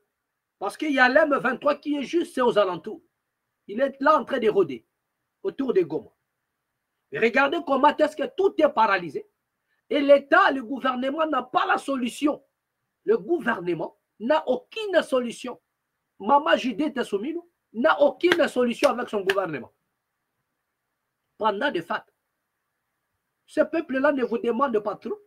Parce qu'il y a l'M23 qui est juste aux alentours. Il est là en train de rôder autour de Goma. Et regardez comment est-ce que tout est paralysé. Et l'État, le gouvernement n'a pas la solution. Le gouvernement n'a aucune solution. Maman Judith Soumino n'a aucune solution avec son gouvernement. Pendant des fêtes. Ce peuple-là ne vous demande pas trop.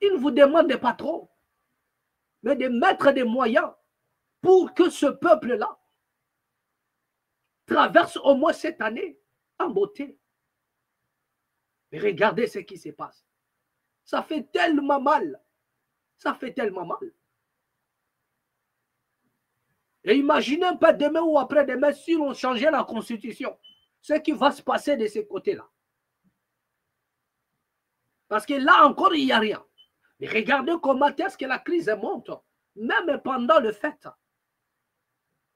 Il ne vous demande pas trop. Mais de mettre des moyens pour que ce peuple-là traverse au moins cette année en beauté. Mais regardez ce qui se passe. Ça fait tellement mal. Ça fait tellement mal. Et imaginez un peu demain ou après-demain, si on changeait la constitution, ce qui va se passer de ces côtés-là. Parce que là encore, il n'y a rien. Mais regardez comment est-ce que la crise monte, même pendant le fête.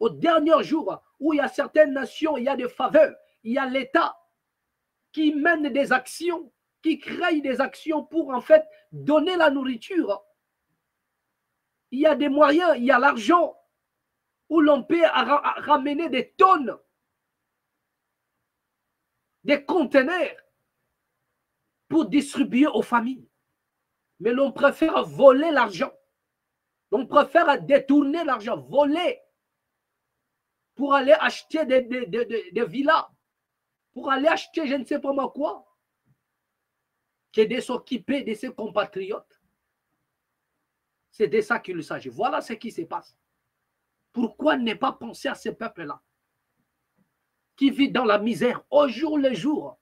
Au dernier jour, où il y a certaines nations, il y a des faveurs, il y a l'État qui mène des actions, qui crée des actions pour en fait donner la nourriture. Il y a des moyens, il y a l'argent où l'on peut ramener des tonnes, des conteneurs pour distribuer aux familles. Mais l'on préfère voler l'argent. On préfère détourner l'argent, voler, pour aller acheter des villas, pour aller acheter je ne sais pas moi quoi, que de s'occuper de ses compatriotes. C'est de ça qu'il s'agit. Voilà ce qui se passe. Pourquoi ne pas penser à ce peuple-là, qui vit dans la misère au jour le jour,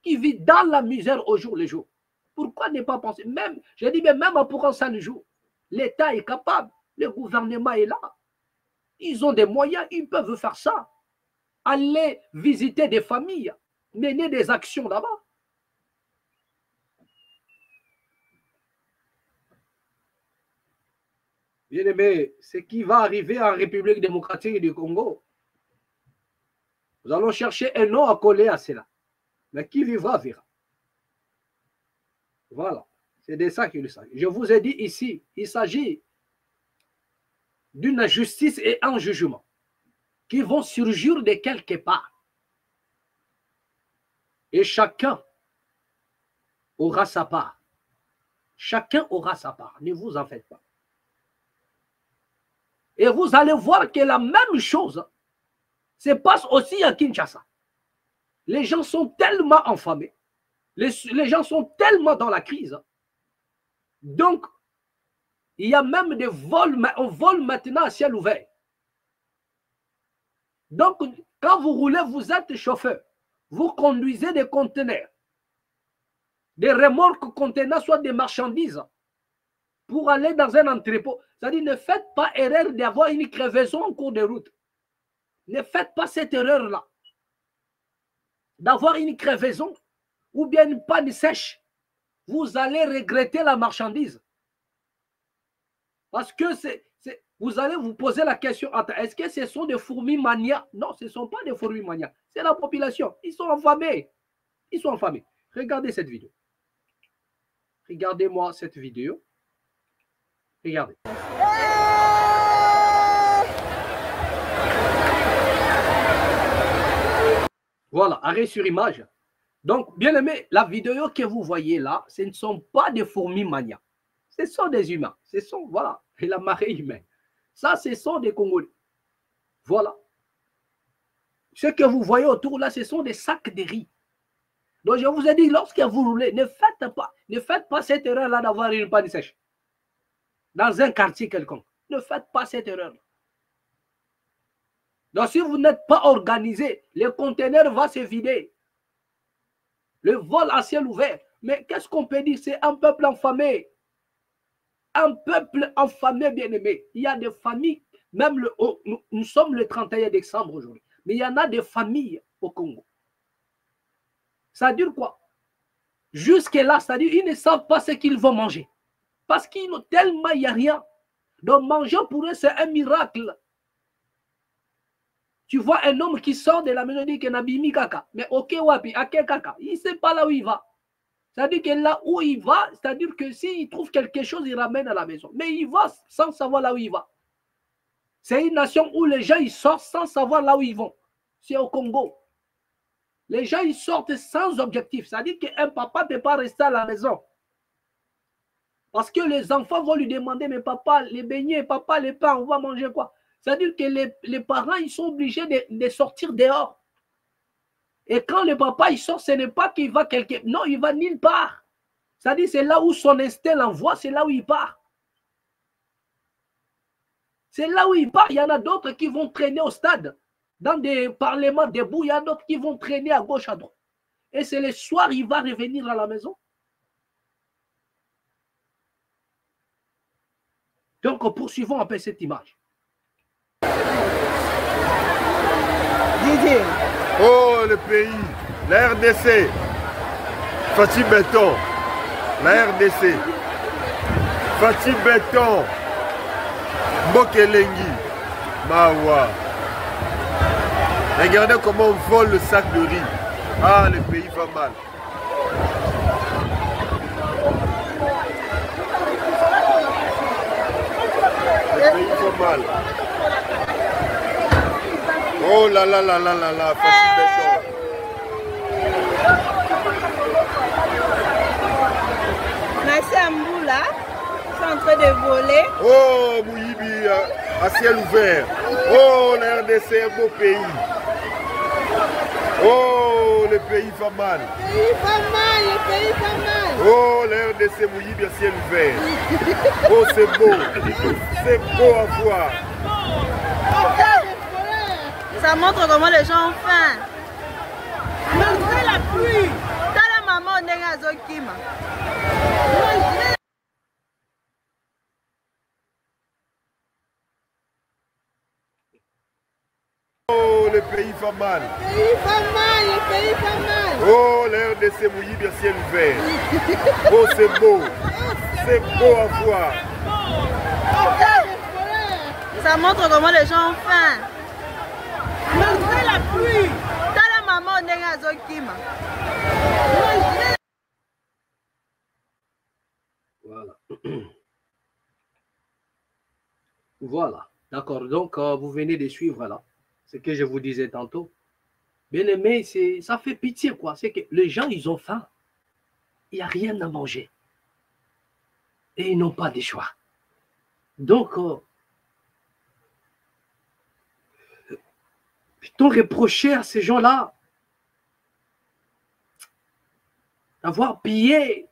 qui vit dans la misère au jour le jour? Pourquoi ne pas penser, même, je dis, mais même pour un seul jour, l'État est capable, le gouvernement est là, ils ont des moyens, ils peuvent faire ça. Aller visiter des familles, mener des actions là-bas. Bien aimé, ce qui va arriver en République démocratique du Congo, nous allons chercher un nom à coller à cela. Mais qui vivra, verra. Voilà, c'est de ça qu'il s'agit. Je vous ai dit ici, il s'agit d'une justice et un jugement qui vont surgir de quelque part. Et chacun aura sa part. Chacun aura sa part. Ne vous en faites pas. Et vous allez voir que la même chose se passe aussi à Kinshasa. Les gens sont tellement enflammés. Les gens sont tellement dans la crise. Donc, il y a même des vols, on vole maintenant à ciel ouvert. Donc, quand vous roulez, vous êtes chauffeur. Vous conduisez des conteneurs, des remorques contenant soit des marchandises pour aller dans un entrepôt. C'est-à-dire, ne faites pas erreur d'avoir une crevaison en cours de route. Ne faites pas cette erreur-là. D'avoir une crevaison ou bien une panne sèche. Vous allez regretter la marchandise. Parce que vous allez vous poser la question, est-ce que ce sont des fourmis manias? Non, ce ne sont pas des fourmis manias. C'est la population. Ils sont affamés. Ils sont affamés. Regardez cette vidéo. Regardez-moi cette vidéo. Regardez. Voilà, arrêt sur image. Donc, bien aimé, la vidéo que vous voyez là, ce ne sont pas des fourmis manias. Ce sont des humains. Ce sont, voilà, et la marée humaine. Ça, ce sont des Congolais. Voilà. Ce que vous voyez autour là, ce sont des sacs de riz. Donc, je vous ai dit, lorsque vous roulez, ne faites pas cette erreur-là d'avoir une panne sèche. Dans un quartier quelconque. Ne faites pas cette erreur-là. Donc, si vous n'êtes pas organisé, le conteneur va se vider. Le vol à ciel ouvert. Mais qu'est-ce qu'on peut dire? C'est un peuple affamé. Un peuple affamé, bien-aimé. Il y a des familles, même nous sommes le 31 décembre aujourd'hui, mais il y en a des familles au Congo. Ça dure quoi? Jusque-là, c'est-à-dire ils ne savent pas ce qu'ils vont manger. Parce qu'il y a tellement, il n'y a rien. Donc manger pour eux, c'est un miracle. Tu vois un homme qui sort de la maison et dit qu'il n'a bimi kaka. Mais ok, wapi, ake kaka. Il ne sait pas là où il va. C'est-à-dire que là où il va, c'est-à-dire que s'il trouve quelque chose, il ramène à la maison. Mais il va sans savoir là où il va. C'est une nation où les gens ils sortent sans savoir là où ils vont. C'est au Congo. Les gens ils sortent sans objectif. C'est-à-dire qu'un papa ne peut pas rester à la maison. Parce que les enfants vont lui demander, mais papa, les beignets, papa, les pains, on va manger quoi? C'est-à-dire que les parents, ils sont obligés de sortir dehors. Et quand le papa, il sort, ce n'est pas qu'il va quelque... Non, il va nulle part. C'est-à-dire c'est là où son instinct l'envoie, c'est là où il part. C'est là où il part. Il y en a d'autres qui vont traîner au stade. Dans des parlements debout, il y en a d'autres qui vont traîner à gauche, à droite. Et c'est le soir, il va revenir à la maison. Donc, poursuivons un peu cette image. Didier. Oh, le pays, la RDC, Fatih Béton, la RDC, Fatih Béton, Bokelengi, Mawa. Regardez comment on vole le sac de riz. Ah, le pays va mal. Le pays va mal. Oh là là là là là là, Fatih Béton. Merci à Mboula, ils sont en train de voler. Oh, Mouyibi, à ciel ouvert. Oh, la RDC, un beau pays. Oh, le pays va mal. Le pays va mal, le pays va mal. Oh, la RDC, Mouyibi, à ciel ouvert. Oh, c'est beau. C'est beau à voir. Ça montre comment les gens ont faim. Malgré la pluie. T'as la maman on est à Zokima. Oh, le pays va mal. Le pays va mal, le pays va mal. Oh, la RDC, Mouyibi, à ciel ouvert. Oh, c'est beau. C'est beau à voir. Ça montre comment les gens ont faim. Malgré la pluie. T'as la maman on est à Zokima. Voilà. Voilà. D'accord. Donc, vous venez de suivre là ce que je vous disais tantôt. Bien aimé, ça fait pitié, quoi. C'est que les gens, ils ont faim. Il n'y a rien à manger. Et ils n'ont pas de choix. Donc, peut-on reprocher à ces gens-là d'avoir pillé,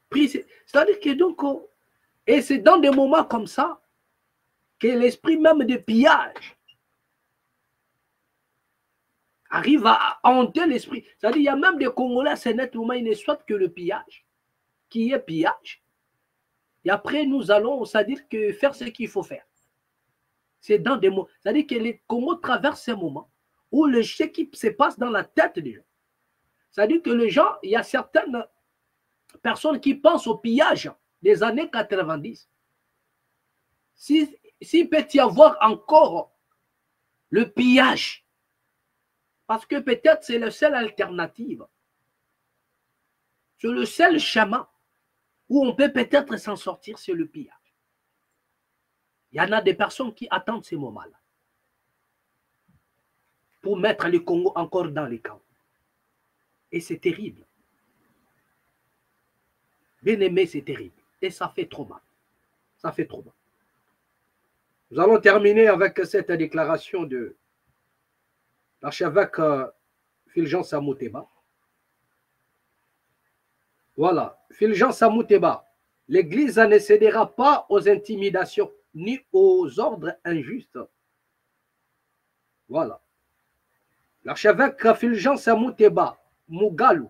pris. C'est-à-dire que donc, et c'est dans des moments comme ça que l'esprit même de pillage arrive à hanter l'esprit. C'est-à-dire, il y a même des Congolais, c'est nettement, ils ne souhaitent que le pillage, qui est pillage. Et après, nous allons, c'est-à-dire que faire ce qu'il faut faire. C'est dans des mots. C'est-à-dire que les Congos traversent ces moments où ce qui se passe dans la tête des gens. C'est-à-dire que les gens, il y a certaines personnes qui pensent au pillage des années 90. S'il peut y avoir encore le pillage, parce que peut-être c'est la seule alternative, c'est le seul chemin où on peut peut-être s'en sortir, c'est le pillage. Il y en a des personnes qui attendent ces moments-là pour mettre le Congo encore dans les chaos. Et c'est terrible. Bien aimé, c'est terrible. Et ça fait trop mal. Ça fait trop mal. Nous allons terminer avec cette déclaration de l'archevêque Fulgence Amouteba. Voilà. Fulgence Amouteba. L'Église ne cédera pas aux intimidations ni aux ordres injustes. Voilà. L'archevêque Fulgence Amouteba Mugalu,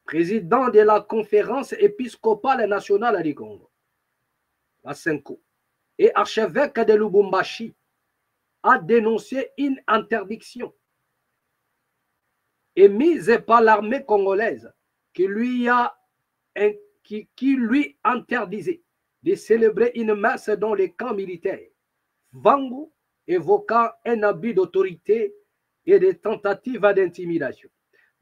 président de la conférence épiscopale nationale du Congo, la CENCO, et archevêque de Lubumbashi, a dénoncé une interdiction émise par l'armée congolaise qui lui interdisait de célébrer une messe dans les camps militaires. Vangu évoquant un abus d'autorité et des tentatives d'intimidation.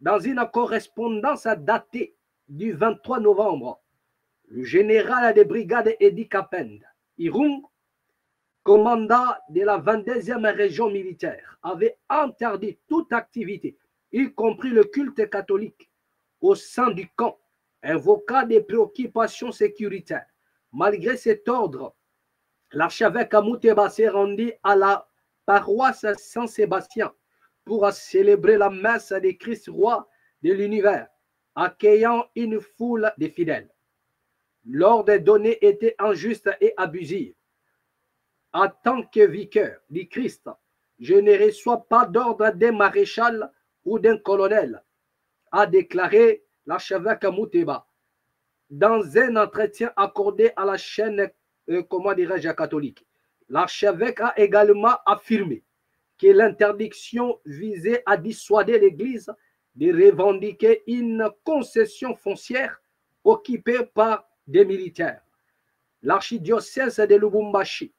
Dans une correspondance datée du 23 novembre, le général des brigades Edi Kapend, Irung, commandant de la 22e région militaire, avait interdit toute activité, y compris le culte catholique, au sein du camp, invoquant des préoccupations sécuritaires. Malgré cet ordre, l'archevêque Mouteba s'est rendu à la paroisse Saint-Sébastien pour célébrer la messe des Christ roi de l'univers, accueillant une foule de fidèles. L'ordre donné était injuste et abusif. En tant que vicaire du Christ, je ne reçois pas d'ordre d'un maréchal ou d'un colonel, a déclaré l'archevêque Mouteba dans un entretien accordé à la chaîne catholique. L'archevêque a également affirmé que l'interdiction visait à dissuader l'Église de revendiquer une concession foncière occupée par des militaires. L'archidiocèse de Lubumbashi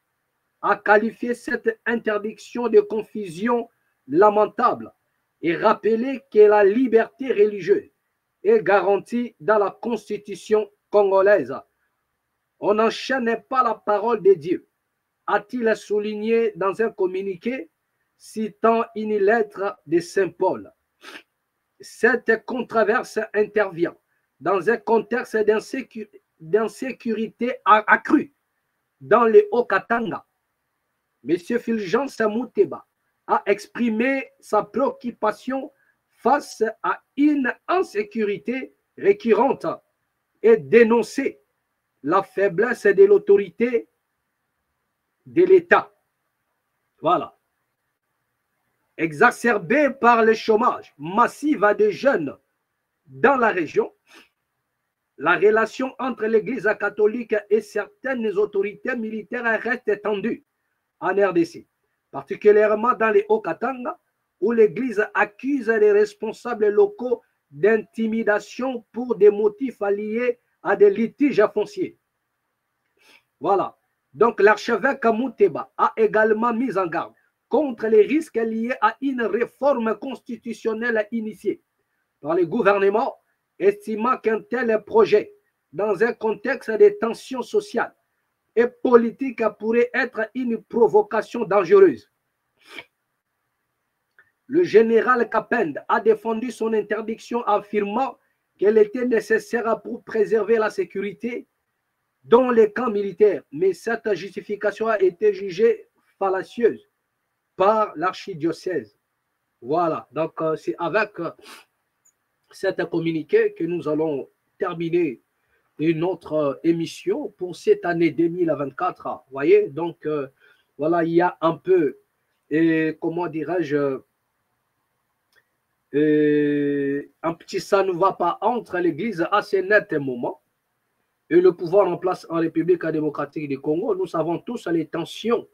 a qualifié cette interdiction de confusion lamentable et rappelé que la liberté religieuse est garantie dans la Constitution congolaise. On n'enchaîne pas la parole de Dieu, a-t-il souligné dans un communiqué citant une lettre de Saint Paul. Cette controverse intervient dans un contexte d'insécurité accrue dans le Haut-Katanga. M. Fulgence Mouteba a exprimé sa préoccupation face à une insécurité récurrente et dénoncé la faiblesse de l'autorité de l'État. Voilà. Exacerbée par le chômage massif des jeunes dans la région, la relation entre l'Église catholique et certaines autorités militaires reste tendue en RDC, particulièrement dans les Haut-Katanga, où l'Église accuse les responsables locaux d'intimidation pour des motifs liés à des litiges fonciers. Voilà. Donc l'archevêque Mouteba a également mis en garde contre les risques liés à une réforme constitutionnelle initiée par le gouvernement, estimant qu'un tel projet, dans un contexte de tensions sociales et politiques, pourrait être une provocation dangereuse. Le général Kapend a défendu son interdiction, affirmant qu'elle était nécessaire pour préserver la sécurité dans les camps militaires, mais cette justification a été jugée fallacieuse par l'archidiocèse. Voilà, donc c'est avec cet communiqué que nous allons terminer une autre émission pour cette année 2024. Vous voyez, donc voilà, il y a un peu, comment dirais-je, un petit ça ne va pas entre l'Église à ce net moment et le pouvoir en place en République démocratique du Congo. Nous savons tous les tensions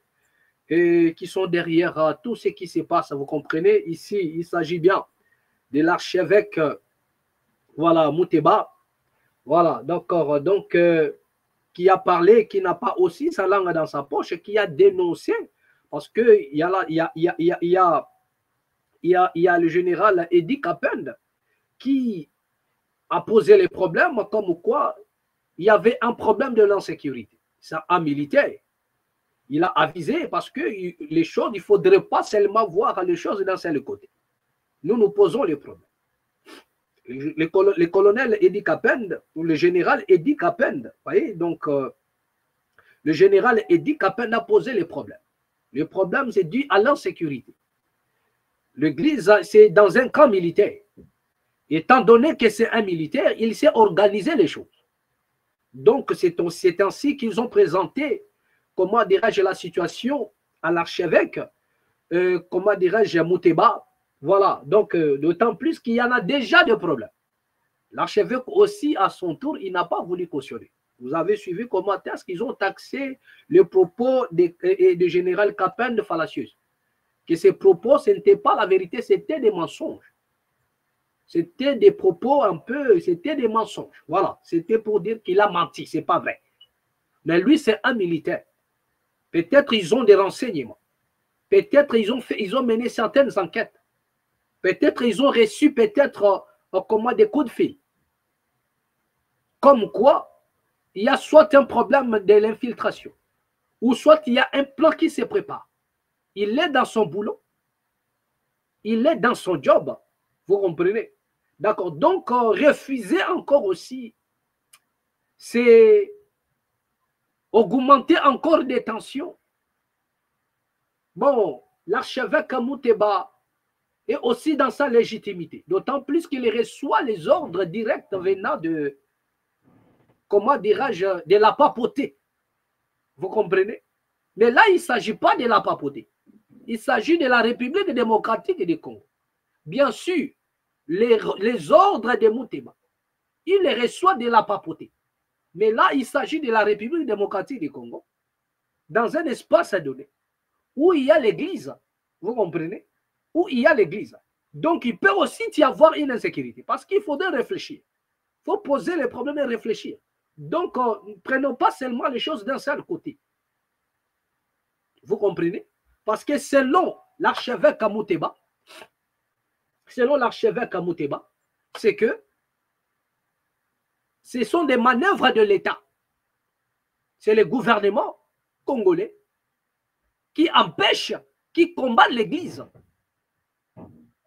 qui sont derrière tout ce qui se passe. Vous comprenez, ici, il s'agit bien de l'archevêque voilà, Mouteba, voilà, d'accord, donc qui a parlé, qui n'a pas aussi sa langue dans sa poche, qui a dénoncé, parce qu'il y a le général Edi Kapend qui a posé les problèmes comme quoi il y avait un problème de l'insécurité. C'est un militaire. Il a avisé parce que les choses, il ne faudrait pas seulement voir les choses d'un seul côté. Nous nous posons les problèmes. Le colonel Edi Kapend, ou le général Edi Kapend, voyez, donc le général Edi Kapend a posé les problèmes. Le problème, c'est dû à l'insécurité. L'église, c'est dans un camp militaire. Étant donné que c'est un militaire, il sait organiser les choses. Donc, c'est ainsi qu'ils ont présenté, comment dirais-je, la situation à l'archevêque, comment dirais-je, Mouteba. Voilà, donc d'autant plus qu'il y en a déjà des problèmes. L'archevêque aussi, à son tour, il n'a pas voulu cautionner. Vous avez suivi comment est-ce qu'ils ont taxé les propos du général Kapend de fallacieuse. Que ces propos, ce n'était pas la vérité, c'était des mensonges. C'était des propos un peu, c'était des mensonges. Voilà, c'était pour dire qu'il a menti, c'est pas vrai. Mais lui, c'est un militaire. Peut-être ils ont des renseignements. Peut-être ils ont mené certaines enquêtes. Peut-être ils ont reçu peut-être comment des coups de fil. comme quoi il y a soit un problème de l'infiltration, ou soit il y a un plan qui se prépare. Il est dans son boulot, il est dans son job, vous comprenez? D'accord, donc refuser encore aussi, c'est augmenter encore des tensions. Bon, l'archevêque Mouteba est aussi dans sa légitimité, d'autant plus qu'il reçoit les ordres directs venant de, comment dirais-je, de la papauté. Vous comprenez? Mais là, il ne s'agit pas de la papauté. Il s'agit de la République démocratique du Congo. Bien sûr, les ordres de Mouteba, il les reçoit de la papauté. Mais là, il s'agit de la République démocratique du Congo, dans un espace donné, où il y a l'église. Vous comprenez? Où il y a l'église. Donc, il peut aussi y avoir une insécurité. Parce qu'il faudrait réfléchir. Il faut poser les problèmes et réfléchir. Donc, ne prenons pas seulement les choses d'un seul côté. Vous comprenez? Parce que selon l'archevêque Mouteba, c'est que ce sont des manœuvres de l'État. C'est le gouvernement congolais qui empêche, qui combat l'Église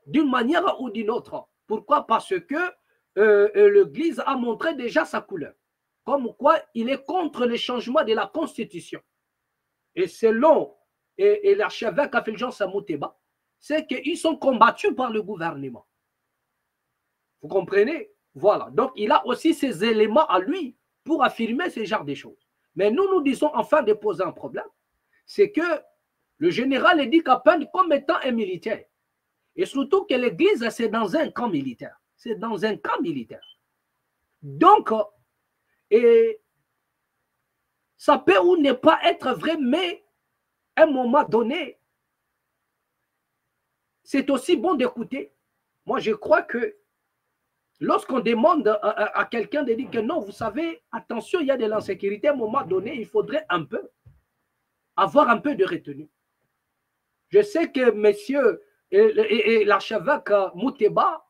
d'une manière ou d'une autre. Pourquoi? Parce que l'Église a montré déjà sa couleur. Comme quoi il est contre le changement de la Constitution. Et selon l'archevêque Fulgence Mouteba, c'est qu'ils sont combattus par le gouvernement. Vous comprenez? Voilà. Donc, il a aussi ces éléments à lui pour affirmer ce genre de choses. Mais nous disons enfin de poser un problème. C'est que le général est dit qu'à peine comme étant un militaire. Et surtout que l'église, c'est dans un camp militaire. C'est dans un camp militaire. Donc, ça peut ou ne pas être vrai, mais à un moment donné, c'est aussi bon d'écouter. Moi, je crois que lorsqu'on demande à quelqu'un de dire que non, vous savez, attention, il y a de l'insécurité, à un moment donné, il faudrait avoir un peu de retenue. Je sais que monsieur et l'archevêque Mouteba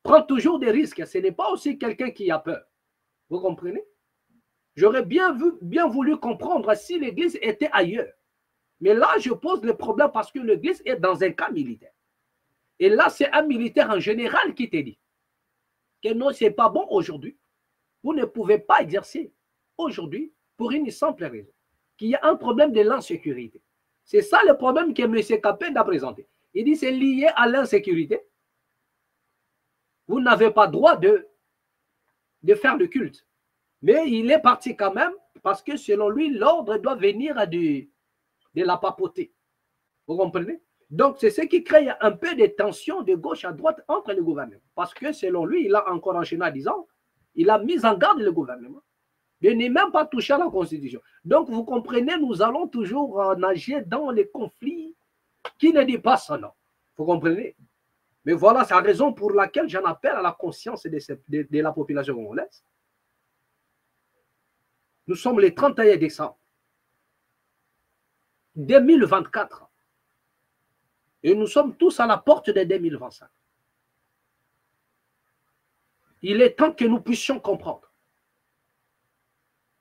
prend toujours des risques. Ce n'est pas aussi quelqu'un qui a peur. Vous comprenez? J'aurais bien voulu comprendre si l'église était ailleurs. Mais là, je pose le problème parce que l'église est dans un cas militaire. Et là, c'est un militaire en général qui te dit que non, ce n'est pas bon aujourd'hui. Vous ne pouvez pas exercer aujourd'hui pour une simple raison. Qu'il y a un problème de l'insécurité. C'est ça le problème que M. Capet a présenté. Il dit que c'est lié à l'insécurité. Vous n'avez pas droit de faire le culte. Mais il est parti quand même parce que selon lui, l'ordre doit venir de la papauté. Vous comprenez? Donc, c'est ce qui crée un peu de tension de gauche à droite entre le gouvernement. Parce que selon lui, il a encore enchaîné en disant, il a mis en garde le gouvernement de ne même pas toucher à la Constitution. Donc, vous comprenez, nous allons toujours nager dans les conflits qui ne dépassent son nom. Vous comprenez? Mais voilà, c'est la raison pour laquelle j'en appelle à la conscience de la population congolaise. Nous sommes le 31 décembre 2024. Et nous sommes tous à la porte de 2025. Il est temps que nous puissions comprendre.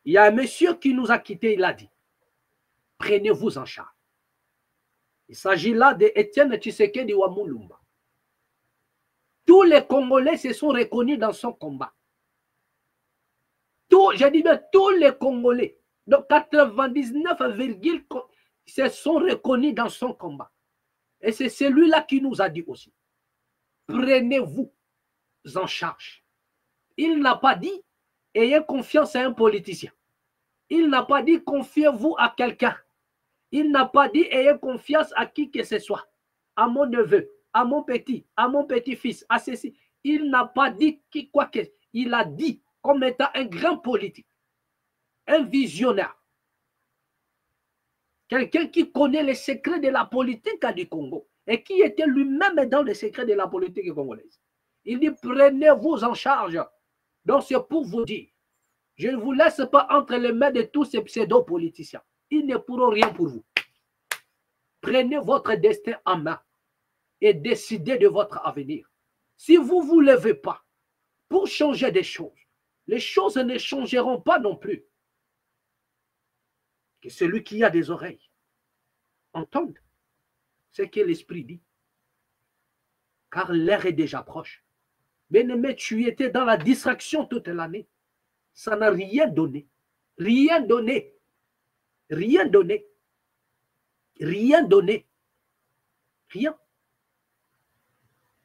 Il y a un monsieur qui nous a quittés, il a dit, prenez-vous en charge. Il s'agit là d'Étienne Tshisekedi Wamulumba. Tous les Congolais se sont reconnus dans son combat. J'ai dit bien tous les Congolais, donc 99, se sont reconnus dans son combat. Et c'est celui-là qui nous a dit aussi, prenez-vous en charge. Il n'a pas dit, ayez confiance à un politicien. Il n'a pas dit, confiez-vous à quelqu'un. Il n'a pas dit, ayez confiance à qui que ce soit. À mon neveu, à mon petit-fils, à ceci. Il n'a pas dit quoi que. Il a dit, comme étant un grand politique, un visionnaire, quelqu'un qui connaît les secrets de la politique du Congo et qui était lui-même dans les secrets de la politique congolaise. Il dit, prenez-vous en charge. Donc c'est pour vous dire, je ne vous laisse pas entre les mains de tous ces pseudo-politiciens. Ils ne pourront rien pour vous. Prenez votre destin en main et décidez de votre avenir. Si vous ne vous levez pas pour changer des choses, les choses ne changeront pas non plus. Que celui qui a des oreilles entende ce que l'Esprit dit. Car l'heure est déjà proche. Bien-aimé, tu étais dans la distraction toute l'année. Ça n'a rien donné. Rien donné. Rien donné. Rien donné. Rien.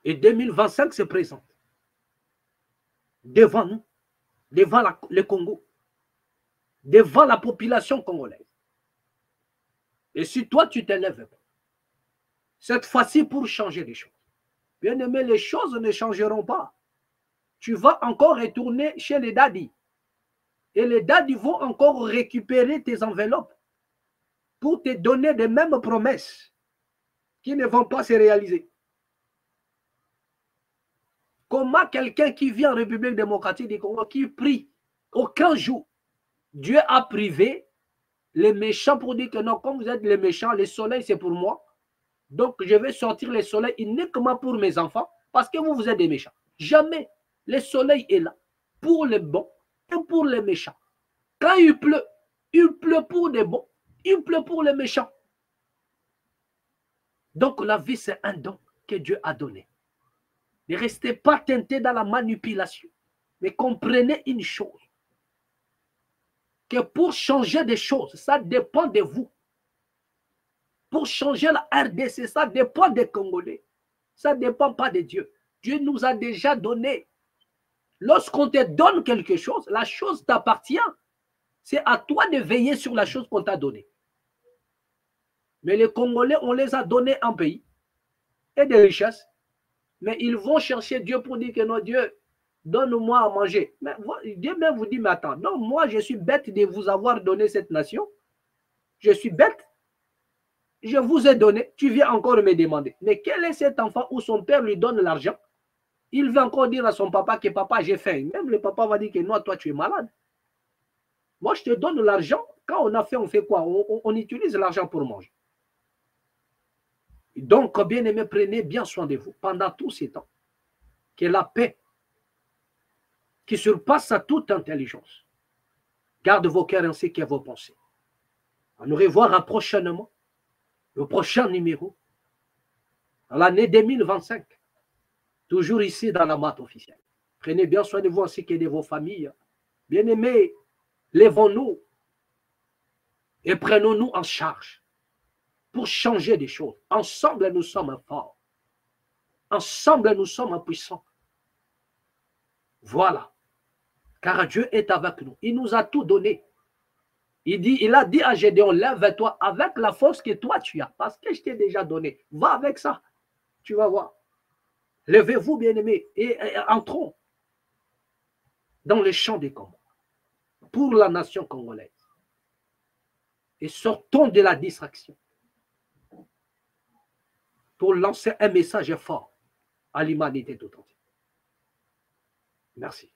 Et 2025 se présente. Devant nous, devant le Congo, devant la population congolaise. Et si toi, tu t'élèves, cette fois-ci pour changer les choses. Bien aimé, les choses ne changeront pas. Tu vas encore retourner chez les daddies. Et les daddies vont encore récupérer tes enveloppes pour te donner les mêmes promesses qui ne vont pas se réaliser. Comment quelqu'un qui vit en République démocratique du Congo, qui prie aucun jour, Dieu a privé les méchants pour dire que non, comme vous êtes les méchants, le soleil c'est pour moi. Donc je vais sortir le soleil uniquement pour mes enfants parce que vous êtes des méchants. Jamais le soleil est là pour les bons et pour les méchants. Quand il pleut pour les bons, il pleut pour les méchants. Donc la vie c'est un don que Dieu a donné. Ne restez pas tentés dans la manipulation, mais comprenez une chose, que pour changer des choses, ça dépend de vous. Pour changer la RDC, ça dépend des Congolais. Ça ne dépend pas de Dieu. Dieu nous a déjà donné. Lorsqu'on te donne quelque chose, la chose t'appartient. C'est à toi de veiller sur la chose qu'on t'a donnée. Mais les Congolais, on les a donnés un pays et des richesses. Mais ils vont chercher Dieu pour dire que non, Dieu, donne-moi à manger. Mais Dieu même vous dit, mais attends, non, moi je suis bête de vous avoir donné cette nation. Je suis bête. Je vous ai donné, tu viens encore me demander. Mais quel est cet enfant où son père lui donne l'argent? Il va encore dire à son papa que papa, j'ai faim. Même le papa va dire que non, toi tu es malade. Moi je te donne l'argent. Quand on a faim, on fait quoi? On utilise l'argent pour manger. Donc, bien aimé, prenez bien soin de vous pendant tous ces temps. Que la paix qui surpasse à toute intelligence garde vos cœurs ainsi que vos pensées. On nous reverra prochainement, le prochain numéro, dans l'année 2025, toujours ici dans la mat officielle. Prenez bien soin de vous ainsi que de vos familles. Bien aimés, lèvons-nous et prenons-nous en charge pour changer des choses. Ensemble, nous sommes forts. Ensemble, nous sommes puissants. Voilà. Car Dieu est avec nous. Il nous a tout donné. Il a dit à Gédéon, lève-toi avec la force que toi tu as. Parce que je t'ai déjà donné. Va avec ça. Tu vas voir. Levez-vous, bien-aimés, et entrons dans les champs des combats pour la nation congolaise. Et sortons de la distraction pour lancer un message fort à l'humanité tout entière. Merci.